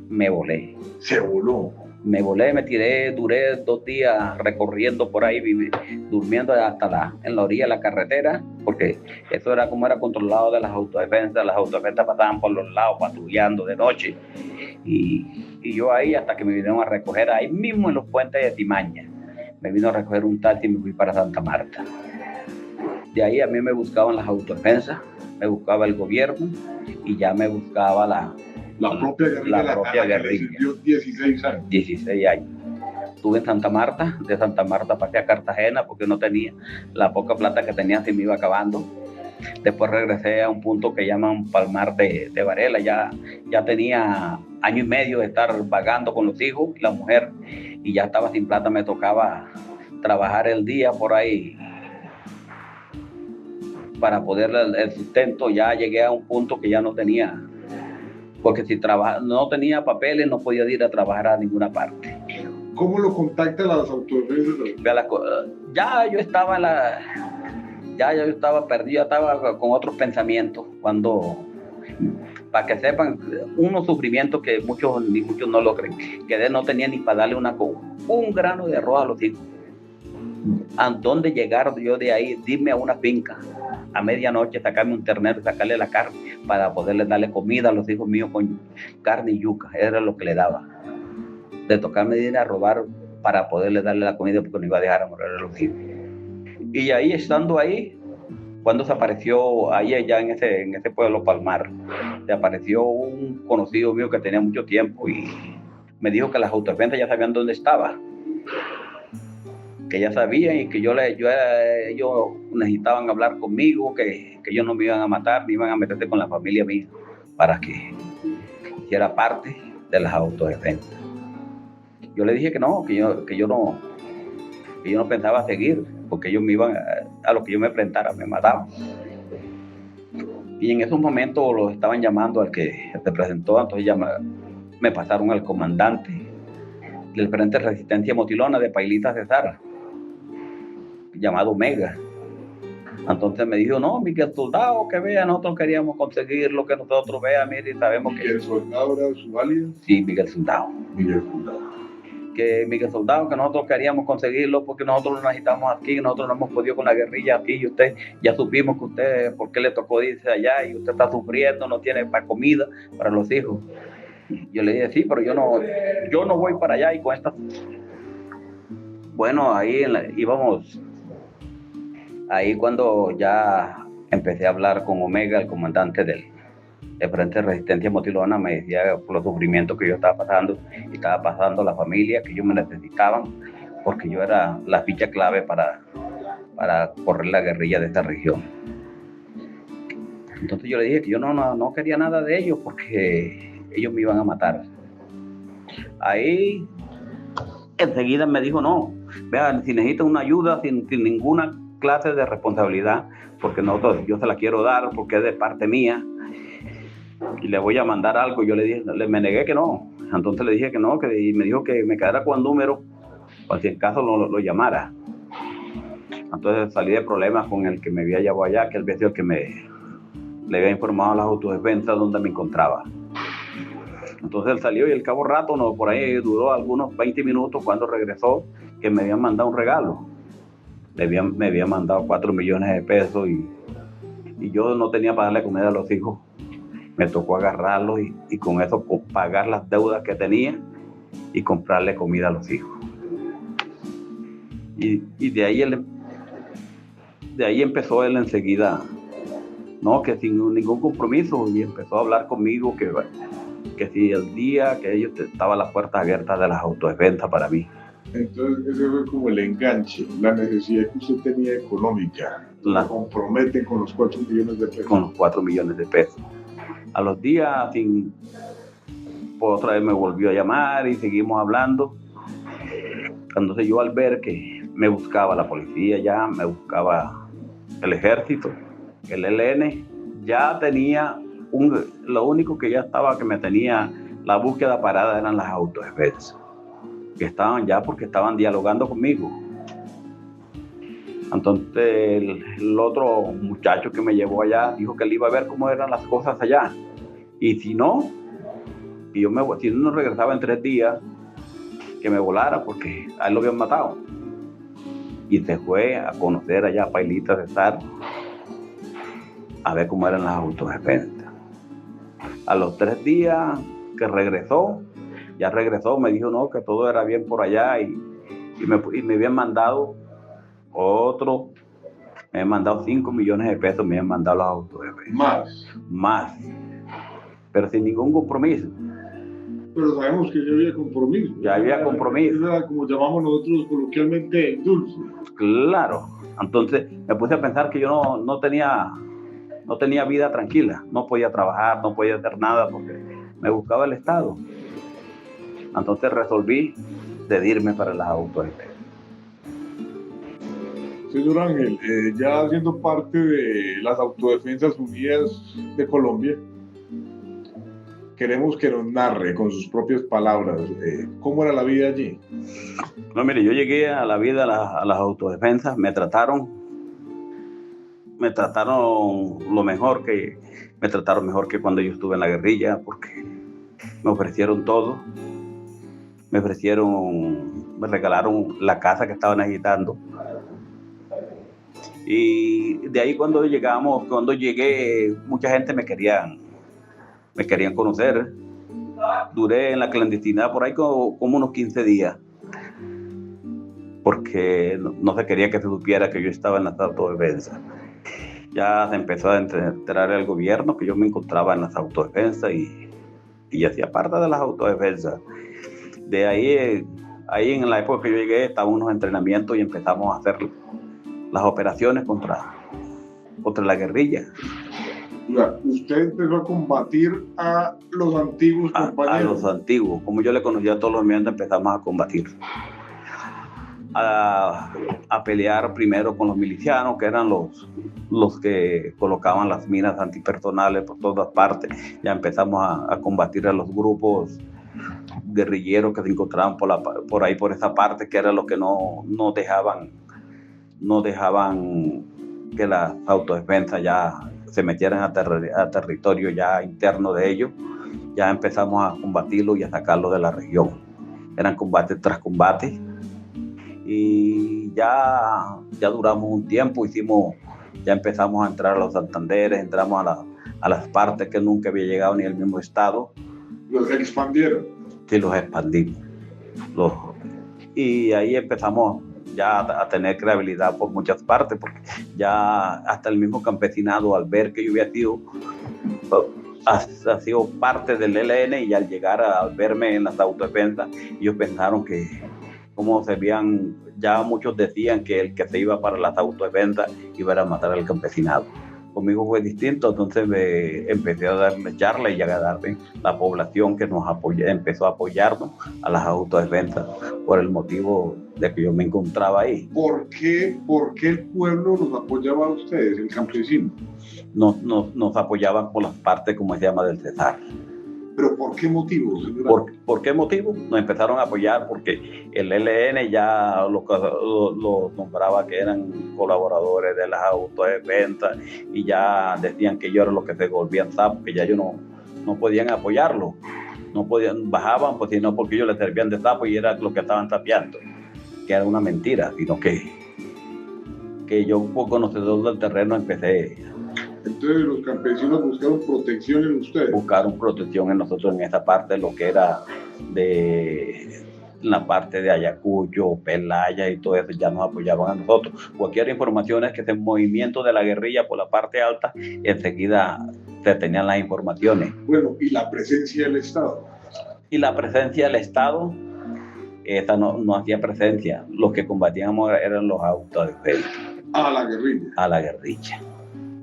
me volé. ¿Se voló? Me volé, me tiré, duré 2 días recorriendo por ahí, durmiendo hasta en la orilla de la carretera, porque eso era como era controlado de las autodefensas pasaban por los lados patrullando de noche, y yo ahí hasta que me vinieron a recoger ahí mismo en los puentes de Timaña, me vino a recoger un taxi y me fui para Santa Marta. De ahí a mí me buscaban las autodefensas, me buscaba el gobierno y ya me buscaba la propia guerrilla. 16 años. 16 años. Estuve en Santa Marta, de Santa Marta pasé a Cartagena porque no tenía la poca plata que tenía, se me iba acabando. Después regresé a un punto que llaman Palmar de Varela, ya tenía 1 año y medio de estar vagando con los hijos y la mujer y ya estaba sin plata, me tocaba trabajar el día por ahí para poder el sustento. Ya llegué a un punto que ya no tenía, porque si no tenía papeles no podía ir a trabajar a ninguna parte. ¿Cómo lo contactan las autoridades? Ya yo estaba yo estaba perdido, estaba con otros pensamientos, para que sepan, unos sufrimientos que muchos no lo creen, que no tenía ni para darle un grano de arroz a los hijos. ¿A dónde llegar yo de ahí? Irme a una finca a medianoche, sacarme un ternero, sacarle la carne para poderle darle comida a los hijos míos con carne y yuca. Era lo que le daba. De tocarme de ir a robar para poderle darle la comida porque no iba a dejar a morir a los hijos. Y ahí, estando ahí, cuando se apareció ahí allá en ese pueblo Palmar, se apareció un conocido mío que tenía mucho tiempo y me dijo que las autodefensas ya sabían dónde estaba, que ya sabían y que ellos necesitaban hablar conmigo, que ellos no me iban a matar, ni iban a meterse con la familia mía para que hiciera parte de las autodefensas. Yo le dije que no, que yo no pensaba seguir, porque ellos me iban a lo que yo me enfrentara, me mataban. Y en esos momentos los estaban llamando al que se presentó, entonces ya me pasaron al comandante del Frente de Resistencia Motilona de Pailita Cesar, llamado Mega. Entonces me dijo, no, Miguel Soldado, que vea, nosotros queríamos conseguir lo que nosotros vea, mire, y sabemos que... ¿Miguel Soldado era su alias? Sí, Miguel Soldado. Miguel Soldado. que Miguel Soldado, que nosotros queríamos conseguirlo porque nosotros lo necesitamos aquí, nosotros no hemos podido con la guerrilla aquí, y usted, ya supimos que usted, por qué le tocó irse allá, y usted está sufriendo, no tiene para comida para los hijos. Yo le dije, sí, pero yo no voy para allá, y con esta... Bueno, ahí íbamos, ahí cuando ya empecé a hablar con Omega, el comandante del Frente de Resistencia Motilona, me decía por los sufrimientos que yo estaba pasando, y estaba pasando la familia, que ellos me necesitaban, porque yo era la ficha clave para correr la guerrilla de esta región. Entonces yo le dije que yo no quería nada de ellos, porque ellos me iban a matar. Ahí enseguida me dijo, no, vean, si necesitan una ayuda sin ninguna clase de responsabilidad, porque yo se la quiero dar, porque es de parte mía, y le voy a mandar algo. Yo le dije, me negué que no. Entonces le dije que no, y me dijo que me quedara con el número, por si en caso lo llamara. Entonces salí de problemas con el que me había llevado allá, que él había sido el que le había informado a las autodefensas dónde me encontraba. Entonces él salió, y al cabo rato, por ahí duró algunos 20 minutos, cuando regresó, que me habían mandado un regalo. Me habían mandado 4 millones de pesos, y yo no tenía para darle comida a los hijos. Me tocó agarrarlo y con eso pagar las deudas que tenía y comprarle comida a los hijos. Y de ahí empezó él enseguida, que sin ningún compromiso, y empezó a hablar conmigo que si el día que ellos estaban las puertas abiertas de las autodefensas para mí. Entonces ese fue como el enganche, la necesidad que usted tenía económica. La comprometen con los 4 millones de pesos. Con los 4 millones de pesos. A los días, otra vez me volvió a llamar y seguimos hablando. Entonces yo, al ver que me buscaba la policía, ya me buscaba el ejército, el ELN, ya tenía lo único que ya estaba, que me tenía la búsqueda parada, eran las autodefensas, que estaban ya porque estaban dialogando conmigo. Entonces el otro muchacho que me llevó allá dijo que él iba a ver cómo eran las cosas allá, y si no regresaba en 3 días, que me volara, porque a él lo habían matado. Y se fue a conocer allá a Pailita de Sar, a ver cómo eran las autodefensas. A los 3 días que regresó, me dijo que todo era bien por allá, y me habían mandado me habían mandado 5 millones de pesos, me habían mandado los autodefensas. Más, pero sin ningún compromiso. Pero sabemos que ya había compromiso. Ya había compromiso. Era, como llamamos nosotros coloquialmente, dulce. Claro. Entonces me puse a pensar que yo no tenía vida tranquila, no podía trabajar, no podía hacer nada, porque me buscaba el Estado. Entonces resolví decidirme para las autodefensas. Señor Ángel, ya siendo parte de las Autodefensas Unidas de Colombia, queremos que nos narre con sus propias palabras cómo era la vida allí. No, mire, yo llegué a la vida a las autodefensas, me trataron mejor que cuando yo estuve en la guerrilla, porque me ofrecieron todo. Me regalaron la casa que estaban agitando. Y de ahí cuando llegué, mucha gente me querían conocer. Duré en la clandestinidad por ahí como unos 15 días, porque no se quería que se supiera que yo estaba en las autodefensas. Ya se empezó a enterar el gobierno que yo me encontraba en las autodefensas, y hacía parte de las autodefensas. De ahí en la época que yo llegué, estaban unos entrenamientos y empezamos a hacer las operaciones contra la guerrilla. Usted empezó a combatir a los antiguos compañeros. A los antiguos, como yo le conocía a todos los miembros, empezamos a combatir. A pelear primero con los milicianos, que eran los que colocaban las minas antipersonales por todas partes. Ya empezamos a combatir a los grupos guerrilleros que se encontraban por ahí, por esa parte, que era lo que no dejaban que las autodefensas ya se metieran a territorio ya interno de ellos. Ya empezamos a combatirlo y a sacarlo de la región. eran combate tras combate. Y ya duramos un tiempo, ya empezamos a entrar a los Santanderes, entramos a las partes que nunca había llegado ni el mismo estado. ¿Los expandieron? Sí, los expandimos. Y ahí empezamos ya a tener credibilidad por muchas partes, porque ya hasta el mismo campesinado, al ver que yo había sido parte del ELN, y al llegar al verme en las autodefensas, ellos pensaron que, como se veían, ya muchos decían que el que se iba para las autodefensas iba a matar al campesinado. Conmigo fue distinto, entonces empecé a darle charla y a darle la población que empezó a apoyarnos a las autodefensas por el motivo de que yo me encontraba ahí. ¿Por qué el pueblo los apoyaba a ustedes, el campesino? Nos apoyaban por las partes, como se llama, del Cesar. ¿Pero por qué motivo, señora? ¿Por qué motivo? Nos empezaron a apoyar porque el ELN ya los nombraba que eran colaboradores de las autodefensas, y ya decían que yo era los que se volvían sapos, que ya ellos no podían apoyarlo. No podían, bajaban, pues, sino porque ellos les servían de sapo y era lo que estaban sapeando, que era una mentira, sino que yo, un poco conocedor del terreno, empecé. Entonces los campesinos buscaron protección en ustedes. Buscaron protección en nosotros en esa parte, lo que era de la parte de Ayacucho, Pelaya y todo eso, ya nos apoyaban a nosotros. Cualquier información es que ese movimiento de la guerrilla por la parte alta, enseguida se tenían las informaciones. Bueno, ¿y la presencia del Estado? Y la presencia del Estado, esa no hacía presencia. Los que combatíamos eran los autodefensas. A la guerrilla. A la guerrilla.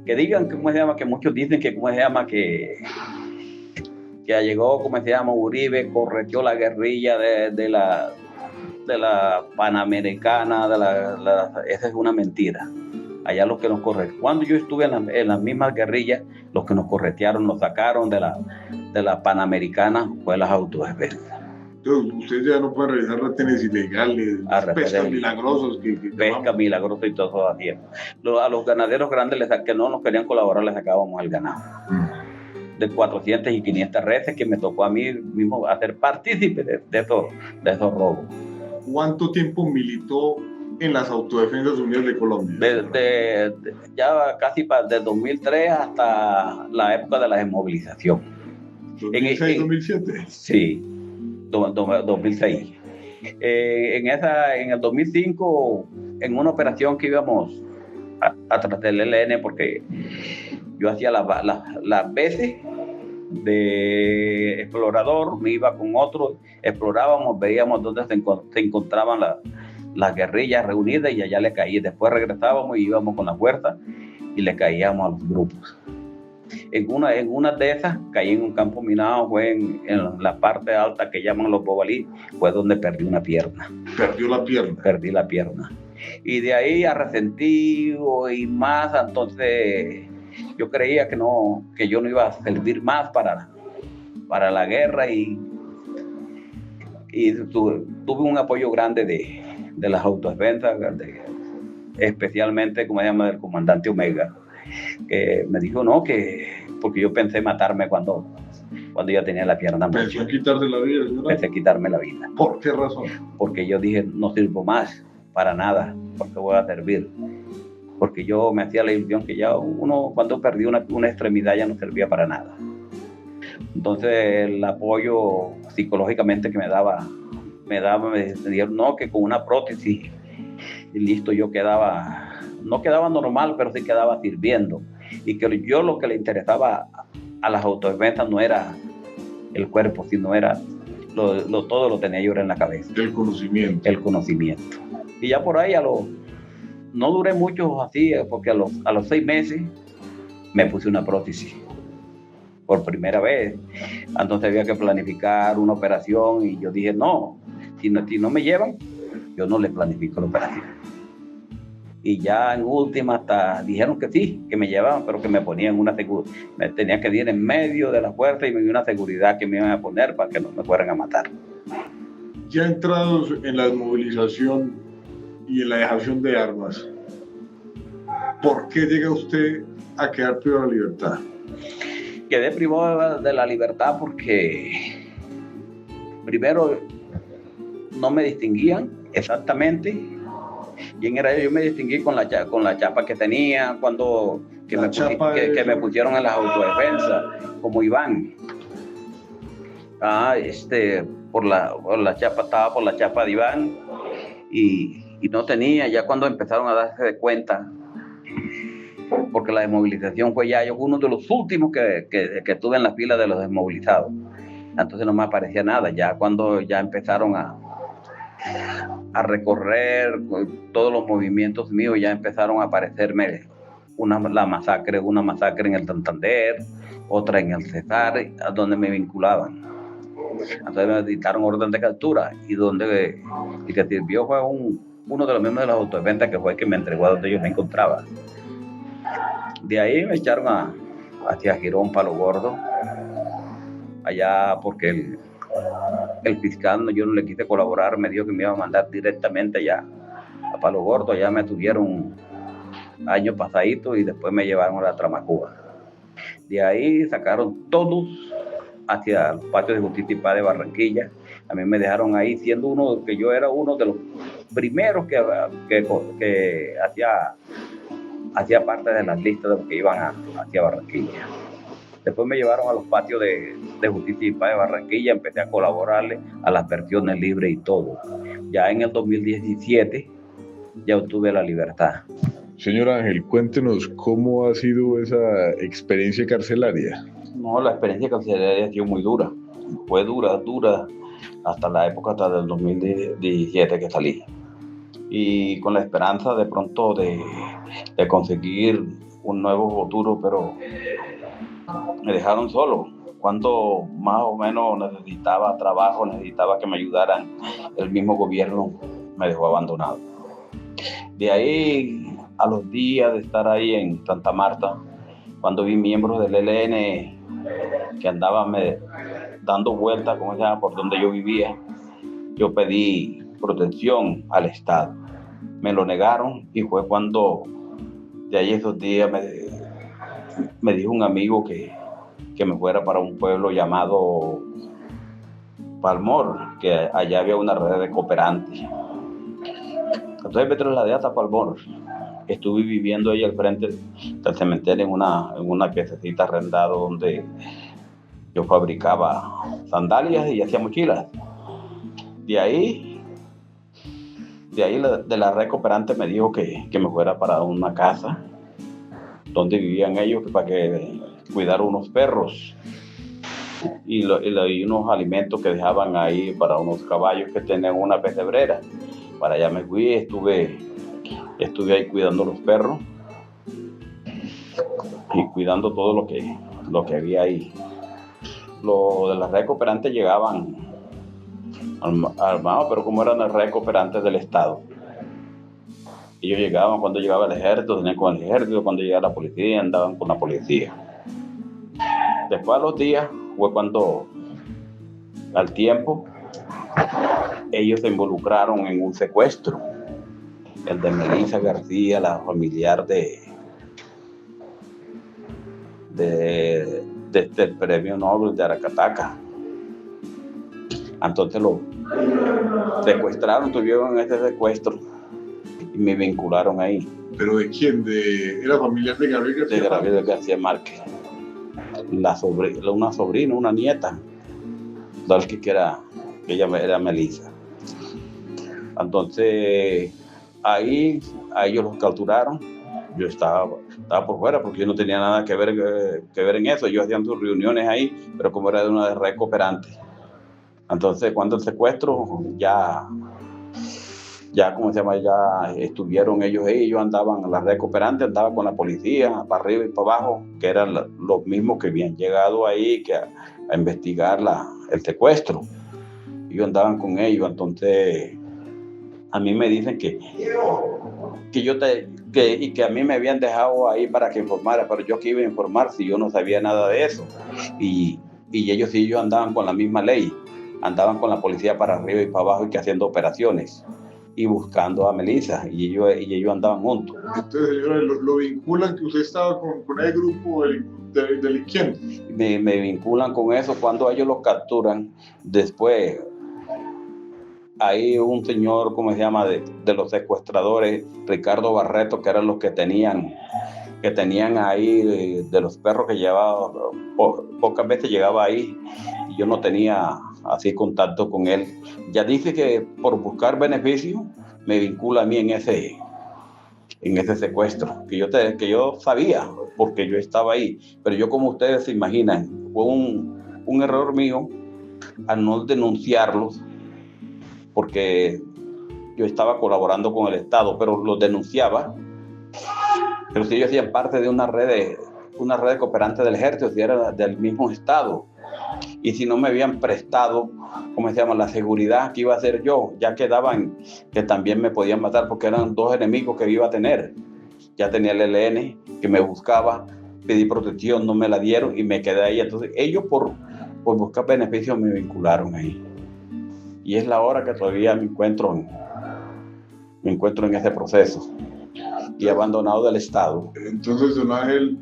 Que digan, ¿cómo se llama? Que muchos dicen que, ¿cómo se llama? Que llegó, ¿cómo se llama? Uribe correteó la guerrilla de la Panamericana, esa es una mentira. Allá los que nos corretearon, cuando yo estuve en las mismas guerrillas, los que nos corretearon, nos sacaron de la Panamericana, fue las autodefensas. Entonces, ustedes ya no pueden realizar retenes ilegales, pescas milagrosos. Pesca milagrosa y todo eso hacían. A los ganaderos grandes que no nos querían colaborar, les sacábamos el ganado. De 400 y 500 reses, que me tocó a mí mismo hacer partícipe de esos robos. ¿Cuánto tiempo militó en las Autodefensas Unidas de Colombia? Ya casi de 2003 hasta la época de la desmovilización. ¿2006, 2007? Sí. 2006. En el 2005, en una operación que íbamos atrás del ELN, porque yo hacía las veces de explorador, me iba con otros, explorábamos, veíamos dónde se encontraban las guerrillas reunidas, y allá le caía. Después regresábamos y íbamos con la fuerza y le caíamos a los grupos. En una de esas caí en un campo minado, fue en la parte alta que llaman los Bobalí, fue donde perdí una pierna. ¿Perdió la pierna? Perdí la pierna. Y de ahí, arrepentido y más, entonces yo creía que yo no iba a servir más para la guerra, y tuve un apoyo grande de las autodefensas, especialmente, como se llama, del comandante Omega, que me dijo porque yo pensé matarme cuando ya tenía la pierna. ¿Pensó quitarse la vida, señora? Pensé quitarme la vida. ¿Por qué razón? Porque yo dije, no sirvo más para nada, ¿por qué voy a servir? Porque yo me hacía la ilusión que ya uno, cuando perdí una extremidad, ya no servía para nada. Entonces el apoyo psicológicamente que me dijeron que con una prótesis y listo, yo no quedaba normal, pero sí quedaba sirviendo. Y que yo, lo que le interesaba a las autodefensas no era el cuerpo, sino era todo lo tenía yo en la cabeza. El conocimiento. Y ya por ahí no duré mucho así, porque a los 6 meses me puse una prótesis por primera vez. Entonces había que planificar una operación, y yo dije, si no me llevan, yo no les planifico la operación. Y ya en última hasta dijeron que sí, que me llevaban, pero que me ponían me tenía que ir en medio de la fuerza, y me dio una seguridad que me iban a poner para que no me fueran a matar. Ya entrados en la desmovilización y en la dejación de armas, ¿por qué llega usted a quedar privado de la libertad? Quedé privado de la libertad porque, primero, no me distinguían exactamente quién era yo. Yo me distinguí con la chapa que tenía cuando que me pusieron en las autodefensas, como Iván. Por la chapa, estaba por la chapa de Iván y no tenía. Ya cuando empezaron a darse de cuenta, porque la desmovilización fue ya, yo fui uno de los últimos que estuve en la fila de los desmovilizados. Entonces no me aparecía nada. Ya cuando ya empezaron a recorrer todos los movimientos míos, ya empezaron a aparecerme una masacre en el Santander, otra en el Cesar, a donde me vinculaban. Entonces me dictaron orden de captura y que sirvió fue uno de los miembros de las autodefensas, que fue el que me entregó a donde yo me encontraba. De ahí me echaron hacia Girón, Palo Gordo, allá porque el fiscal, yo no le quise colaborar, me dijo que me iba a mandar directamente allá a Palo Gordo. Allá me tuvieron años pasaditos y después me llevaron a la Tramacuba. De ahí sacaron todos hacia los patios de Justicia y Paz de Barranquilla. A mí me dejaron ahí siendo yo era uno de los primeros que hacía parte de las listas de los que iban hacia Barranquilla. Después me llevaron a los patios de Justicia y Paz de Barranquilla, empecé a colaborarle a las versiones libres y todo. Ya en el 2017 ya obtuve la libertad. Señor Ángel, cuéntenos cómo ha sido esa experiencia carcelaria. No, la experiencia carcelaria ha sido muy dura. Fue dura hasta la época, hasta del 2017 que salí. Y con la esperanza de pronto de conseguir un nuevo futuro, pero me dejaron solo. Cuando más o menos necesitaba trabajo, necesitaba que me ayudaran, el mismo gobierno me dejó abandonado. De ahí, a los días de estar ahí en Santa Marta, cuando vi miembros del ELN que andaban dando vueltas por donde yo vivía, yo pedí protección al Estado. Me lo negaron y fue cuando de ahí esos días me dijo un amigo que me fuera para un pueblo llamado Palmor, que allá había una red de cooperantes. Entonces me trasladé hasta Palmor. Estuve viviendo ahí al frente del cementerio en una piececita arrendada donde yo fabricaba sandalias y hacía mochilas. De ahí de la red cooperante me dijo que me fuera para una casa donde vivían ellos para que cuidar unos perros y unos alimentos que dejaban ahí para unos caballos que tenían una pesebrera. Para allá me fui, estuve ahí cuidando los perros y cuidando todo lo que había ahí. Los de las redes cooperantes llegaban armados, pero como eran las redes cooperantes del Estado. Ellos llegaban cuando llegaba el ejército, venían con el ejército, cuando llegaba la policía, andaban con la policía. Después a los días fue cuando, al tiempo, ellos se involucraron en un secuestro. El de Melissa García, la familiar del premio Nobel de Aracataca. Entonces lo secuestraron, tuvieron ese secuestro y me vincularon ahí. ¿Pero de quién? ¿Era familiar de Gabriel García? De Gabriel García Márquez. Una sobrina, una nieta, ella era Melissa. Entonces ahí a ellos los capturaron. Yo estaba por fuera porque yo no tenía nada que ver en eso. Ellos hacían sus reuniones ahí, pero como era de una red cooperante. Entonces cuando el secuestro ya estuvieron ellos ahí, ellos andaban, la red cooperante andaba con la policía para arriba y para abajo, que eran los mismos que habían llegado ahí a investigar el secuestro. Ellos andaban con ellos. Entonces a mí me dicen que a mí me habían dejado ahí para que informara, pero yo que iba a informar si yo no sabía nada de eso. Y ellos andaban con la misma ley, andaban con la policía para arriba y para abajo y que haciendo operaciones y buscando a Melissa, y ellos andaban juntos. Entonces, señora, lo vinculan que usted estaba con el grupo delincuente. Me vinculan con eso cuando ellos los capturan. Después ahí un señor, ¿cómo se llama?, de los secuestradores, Ricardo Barreto, que eran los que tenían ahí de los perros que llevaba, pocas veces llegaba ahí y yo no tenía así contacto con él. Ya dice que por buscar beneficio me vincula a mí en ese secuestro, que yo sabía, porque yo estaba ahí, pero yo, como ustedes se imaginan, fue un error mío al no denunciarlos, porque yo estaba colaborando con el Estado, pero los denunciaba. Pero si ellos hacían parte de una red de cooperantes del ejército, si era del mismo Estado, y si no me habían prestado, ¿cómo se llama?, la seguridad que iba a hacer yo, ya quedaban que también me podían matar, porque eran dos enemigos que iba a tener. Ya tenía el ELN que me buscaba, pedí protección, no me la dieron y me quedé ahí. Entonces ellos por buscar beneficios me vincularon ahí. Y es la hora que todavía me encuentro en ese proceso y abandonado del Estado. Entonces, don Ángel,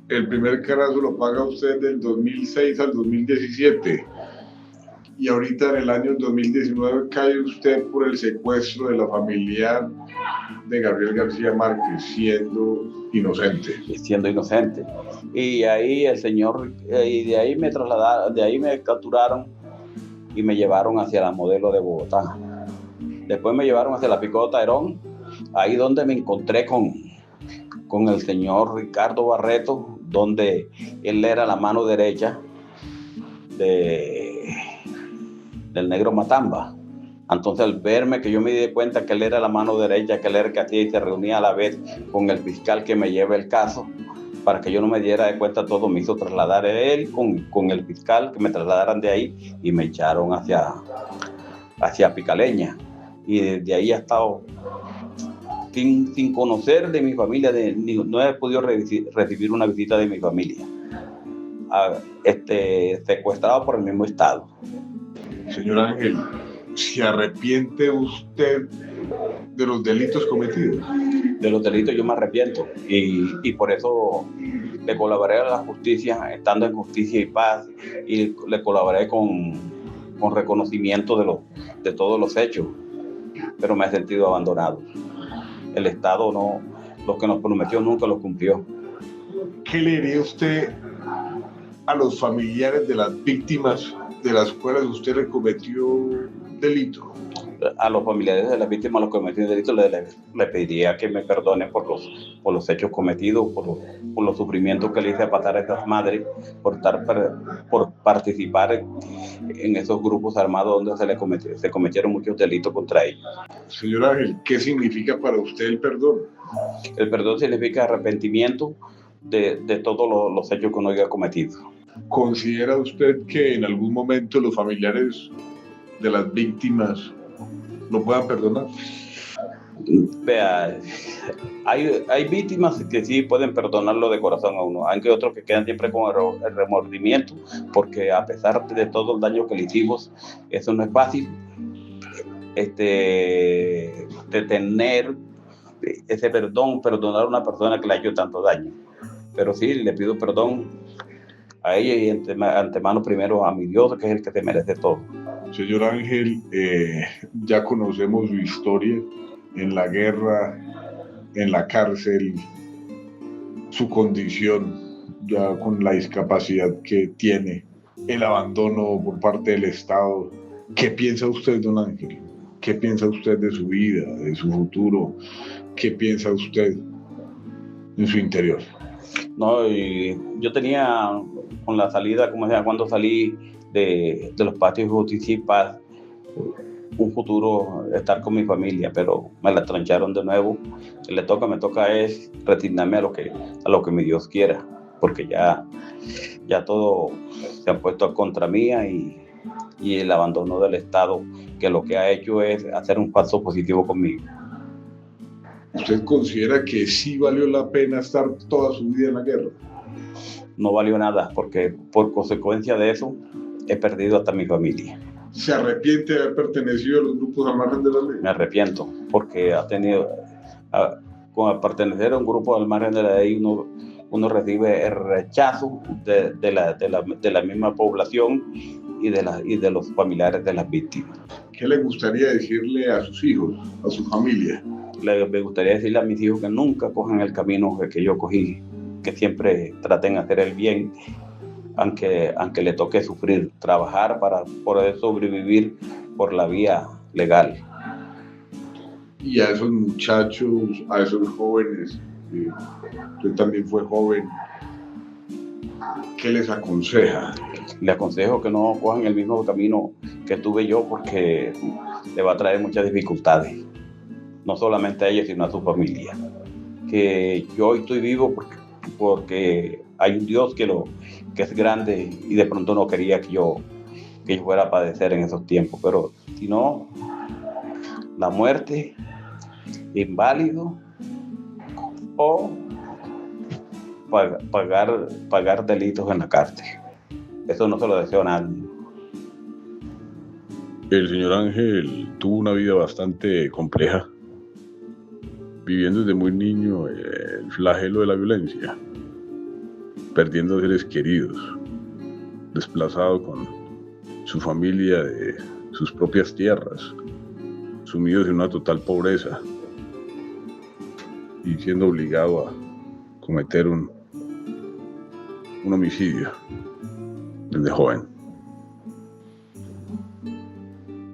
el primer carazo lo paga usted del 2006 al 2017 y ahorita en el año 2019 cae usted por el secuestro de la familia de Gabriel García Márquez, siendo inocente. Y ahí el señor, y de ahí me trasladaron, de ahí me capturaron y me llevaron hacia la Modelo de Bogotá. Después me llevaron hacia la Picota Herón, ahí donde me encontré con el señor Ricardo Barreto, donde él era la mano derecha del negro Matamba. Entonces, al verme, que yo me di cuenta que él era la mano derecha, que él era el que hacía y se reunía a la vez con el fiscal que me lleva el caso, para que yo no me diera de cuenta todo, me hizo trasladar él con el fiscal, que me trasladaran de ahí y me echaron hacia Picaleña. Y desde ahí he estado sin conocer de mi familia, no he podido recibir una visita de mi familia, secuestrado por el mismo Estado. Señor Ángel, ¿se arrepiente usted de los delitos cometidos? De los delitos yo me arrepiento y por eso le colaboré a la justicia, estando en Justicia y Paz, y le colaboré con reconocimiento de todos los hechos, pero me he sentido abandonado. El Estado no, lo que nos prometió nunca lo cumplió. ¿Qué le diría usted a los familiares de las víctimas de las cuales usted le cometió delito? A los familiares de las víctimas de los cometidos delitos le pediría que me perdonen por los hechos cometidos, por los sufrimientos que le hice pasar a esas madres, por participar en esos grupos armados donde se cometieron muchos delitos contra ellos. Señor Ángel, ¿qué significa para usted el perdón? El perdón significa arrepentimiento de todos los hechos que uno haya cometido. ¿Considera usted que en algún momento los familiares de las víctimas lo puedan perdonar? Vea, hay víctimas que sí pueden perdonarlo de corazón a uno. Hay otros que quedan siempre con el remordimiento, porque a pesar de todo el daño que le hicimos, eso no es fácil. De tener ese perdonar a una persona que le ha hecho tanto daño. Pero sí, le pido perdón a ella y antemano primero a mi Dios, que es el que se merece todo. Señor Ángel, ya conocemos su historia en la guerra, en la cárcel, su condición ya con la discapacidad que tiene, el abandono por parte del Estado. ¿Qué piensa usted, don Ángel? ¿Qué piensa usted de su vida, de su futuro? ¿Qué piensa usted en su interior? No, y yo tenía con la salida, como decía, cuando salí de los patios de Justicia y Paz, un futuro estar con mi familia, pero me la trancharon de nuevo. Me toca es resignarme a lo que mi Dios quiera, porque ya todo se ha puesto contra mía y el abandono del Estado, que lo que ha hecho es hacer un falso positivo conmigo. ¿Usted considera que sí valió la pena estar toda su vida en la guerra? No valió nada, porque por consecuencia de eso he perdido hasta mi familia. ¿Se arrepiente de haber pertenecido a los grupos al margen de la ley? Me arrepiento, porque con pertenecer a un grupo al margen de la ley, uno recibe el rechazo de la misma población y de los familiares de las víctimas. ¿Qué le gustaría decirle a sus hijos, a su familia? Me gustaría decirle a mis hijos que nunca cojan el camino que yo cogí, que siempre traten de hacer el bien, aunque le toque sufrir, trabajar para poder sobrevivir por la vía legal. Y a esos muchachos, a esos jóvenes, usted también fue joven, ¿qué les aconseja? Le aconsejo que no cojan el mismo camino que tuve yo, porque le va a traer muchas dificultades, no solamente a ellos, sino a su familia. Que yo hoy estoy vivo porque hay un Dios que es grande, y de pronto no quería que yo fuera a padecer en esos tiempos, pero si no, la muerte, inválido, o pagar delitos en la cárcel. Eso no se lo deseo a nadie. El señor Ángel tuvo una vida bastante compleja, viviendo desde muy niño el flagelo de la violencia, perdiendo seres queridos, desplazado con su familia de sus propias tierras, sumidos en una total pobreza y siendo obligado a cometer un homicidio desde joven.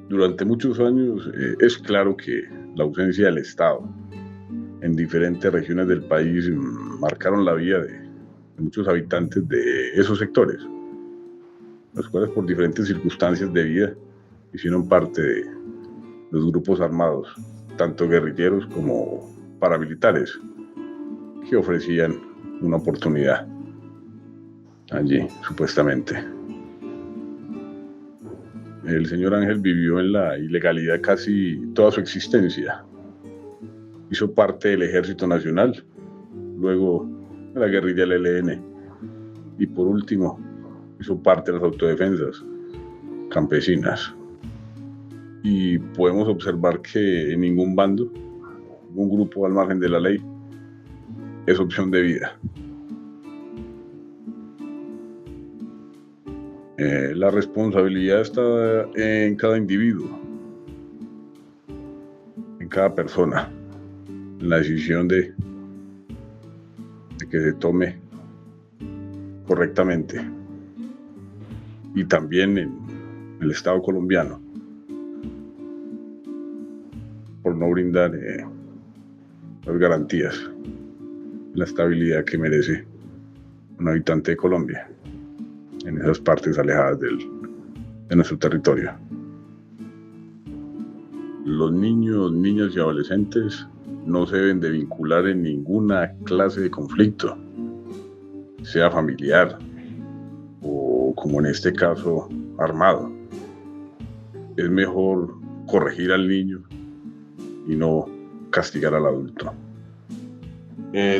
Durante muchos años es claro que la ausencia del Estado en diferentes regiones del país marcaron la vida de muchos habitantes de esos sectores, los cuales por diferentes circunstancias de vida hicieron parte de los grupos armados, tanto guerrilleros como paramilitares, que ofrecían una oportunidad allí, supuestamente. El señor Ángel vivió en la ilegalidad casi toda su existencia. Hizo parte del Ejército Nacional, luego de la guerrilla del ELN, y por último hizo parte de las autodefensas campesinas. Y podemos observar que en ningún bando, ningún grupo al margen de la ley, es opción de vida. La responsabilidad está en cada individuo, en cada persona, en la decisión de que se tome correctamente, y también en el Estado colombiano, por no brindar las garantías, la estabilidad que merece un habitante de Colombia en esas partes alejadas de nuestro territorio. Los niños, niñas y adolescentes no se deben de vincular en ninguna clase de conflicto, sea familiar o, como en este caso, armado. Es mejor corregir al niño y no castigar al adulto.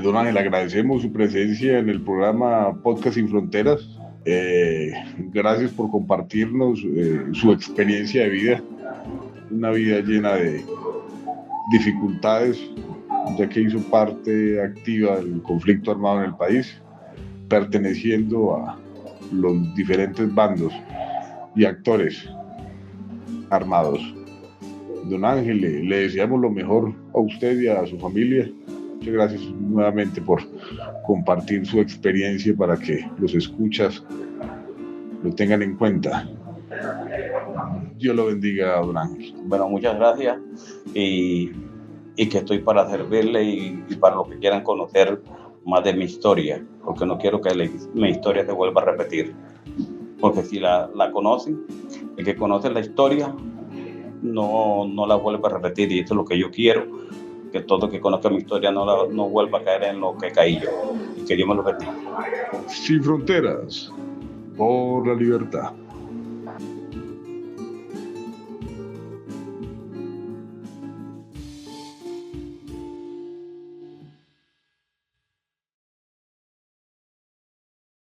Don Ángel, agradecemos su presencia en el programa Podcast Sin Fronteras. Gracias por compartirnos su experiencia de vida, una vida llena de dificultades, ya que hizo parte activa del conflicto armado en el país, perteneciendo a los diferentes bandos y actores armados. Don Ángel, le deseamos lo mejor a usted y a su familia. Muchas gracias nuevamente por compartir su experiencia para que los escuchas lo tengan en cuenta. Dios lo bendiga, don Ángel. Bueno, muchas gracias, y que estoy para servirle y para los que quieran conocer más de mi historia, porque no quiero que mi historia se vuelva a repetir, porque si la conocen, el que conoce la historia no la vuelve a repetir, y eso es lo que yo quiero, que todo el que conozca mi historia no vuelva a caer en lo que caí yo, y que Dios me lo bendiga. Sin Fronteras, por la libertad.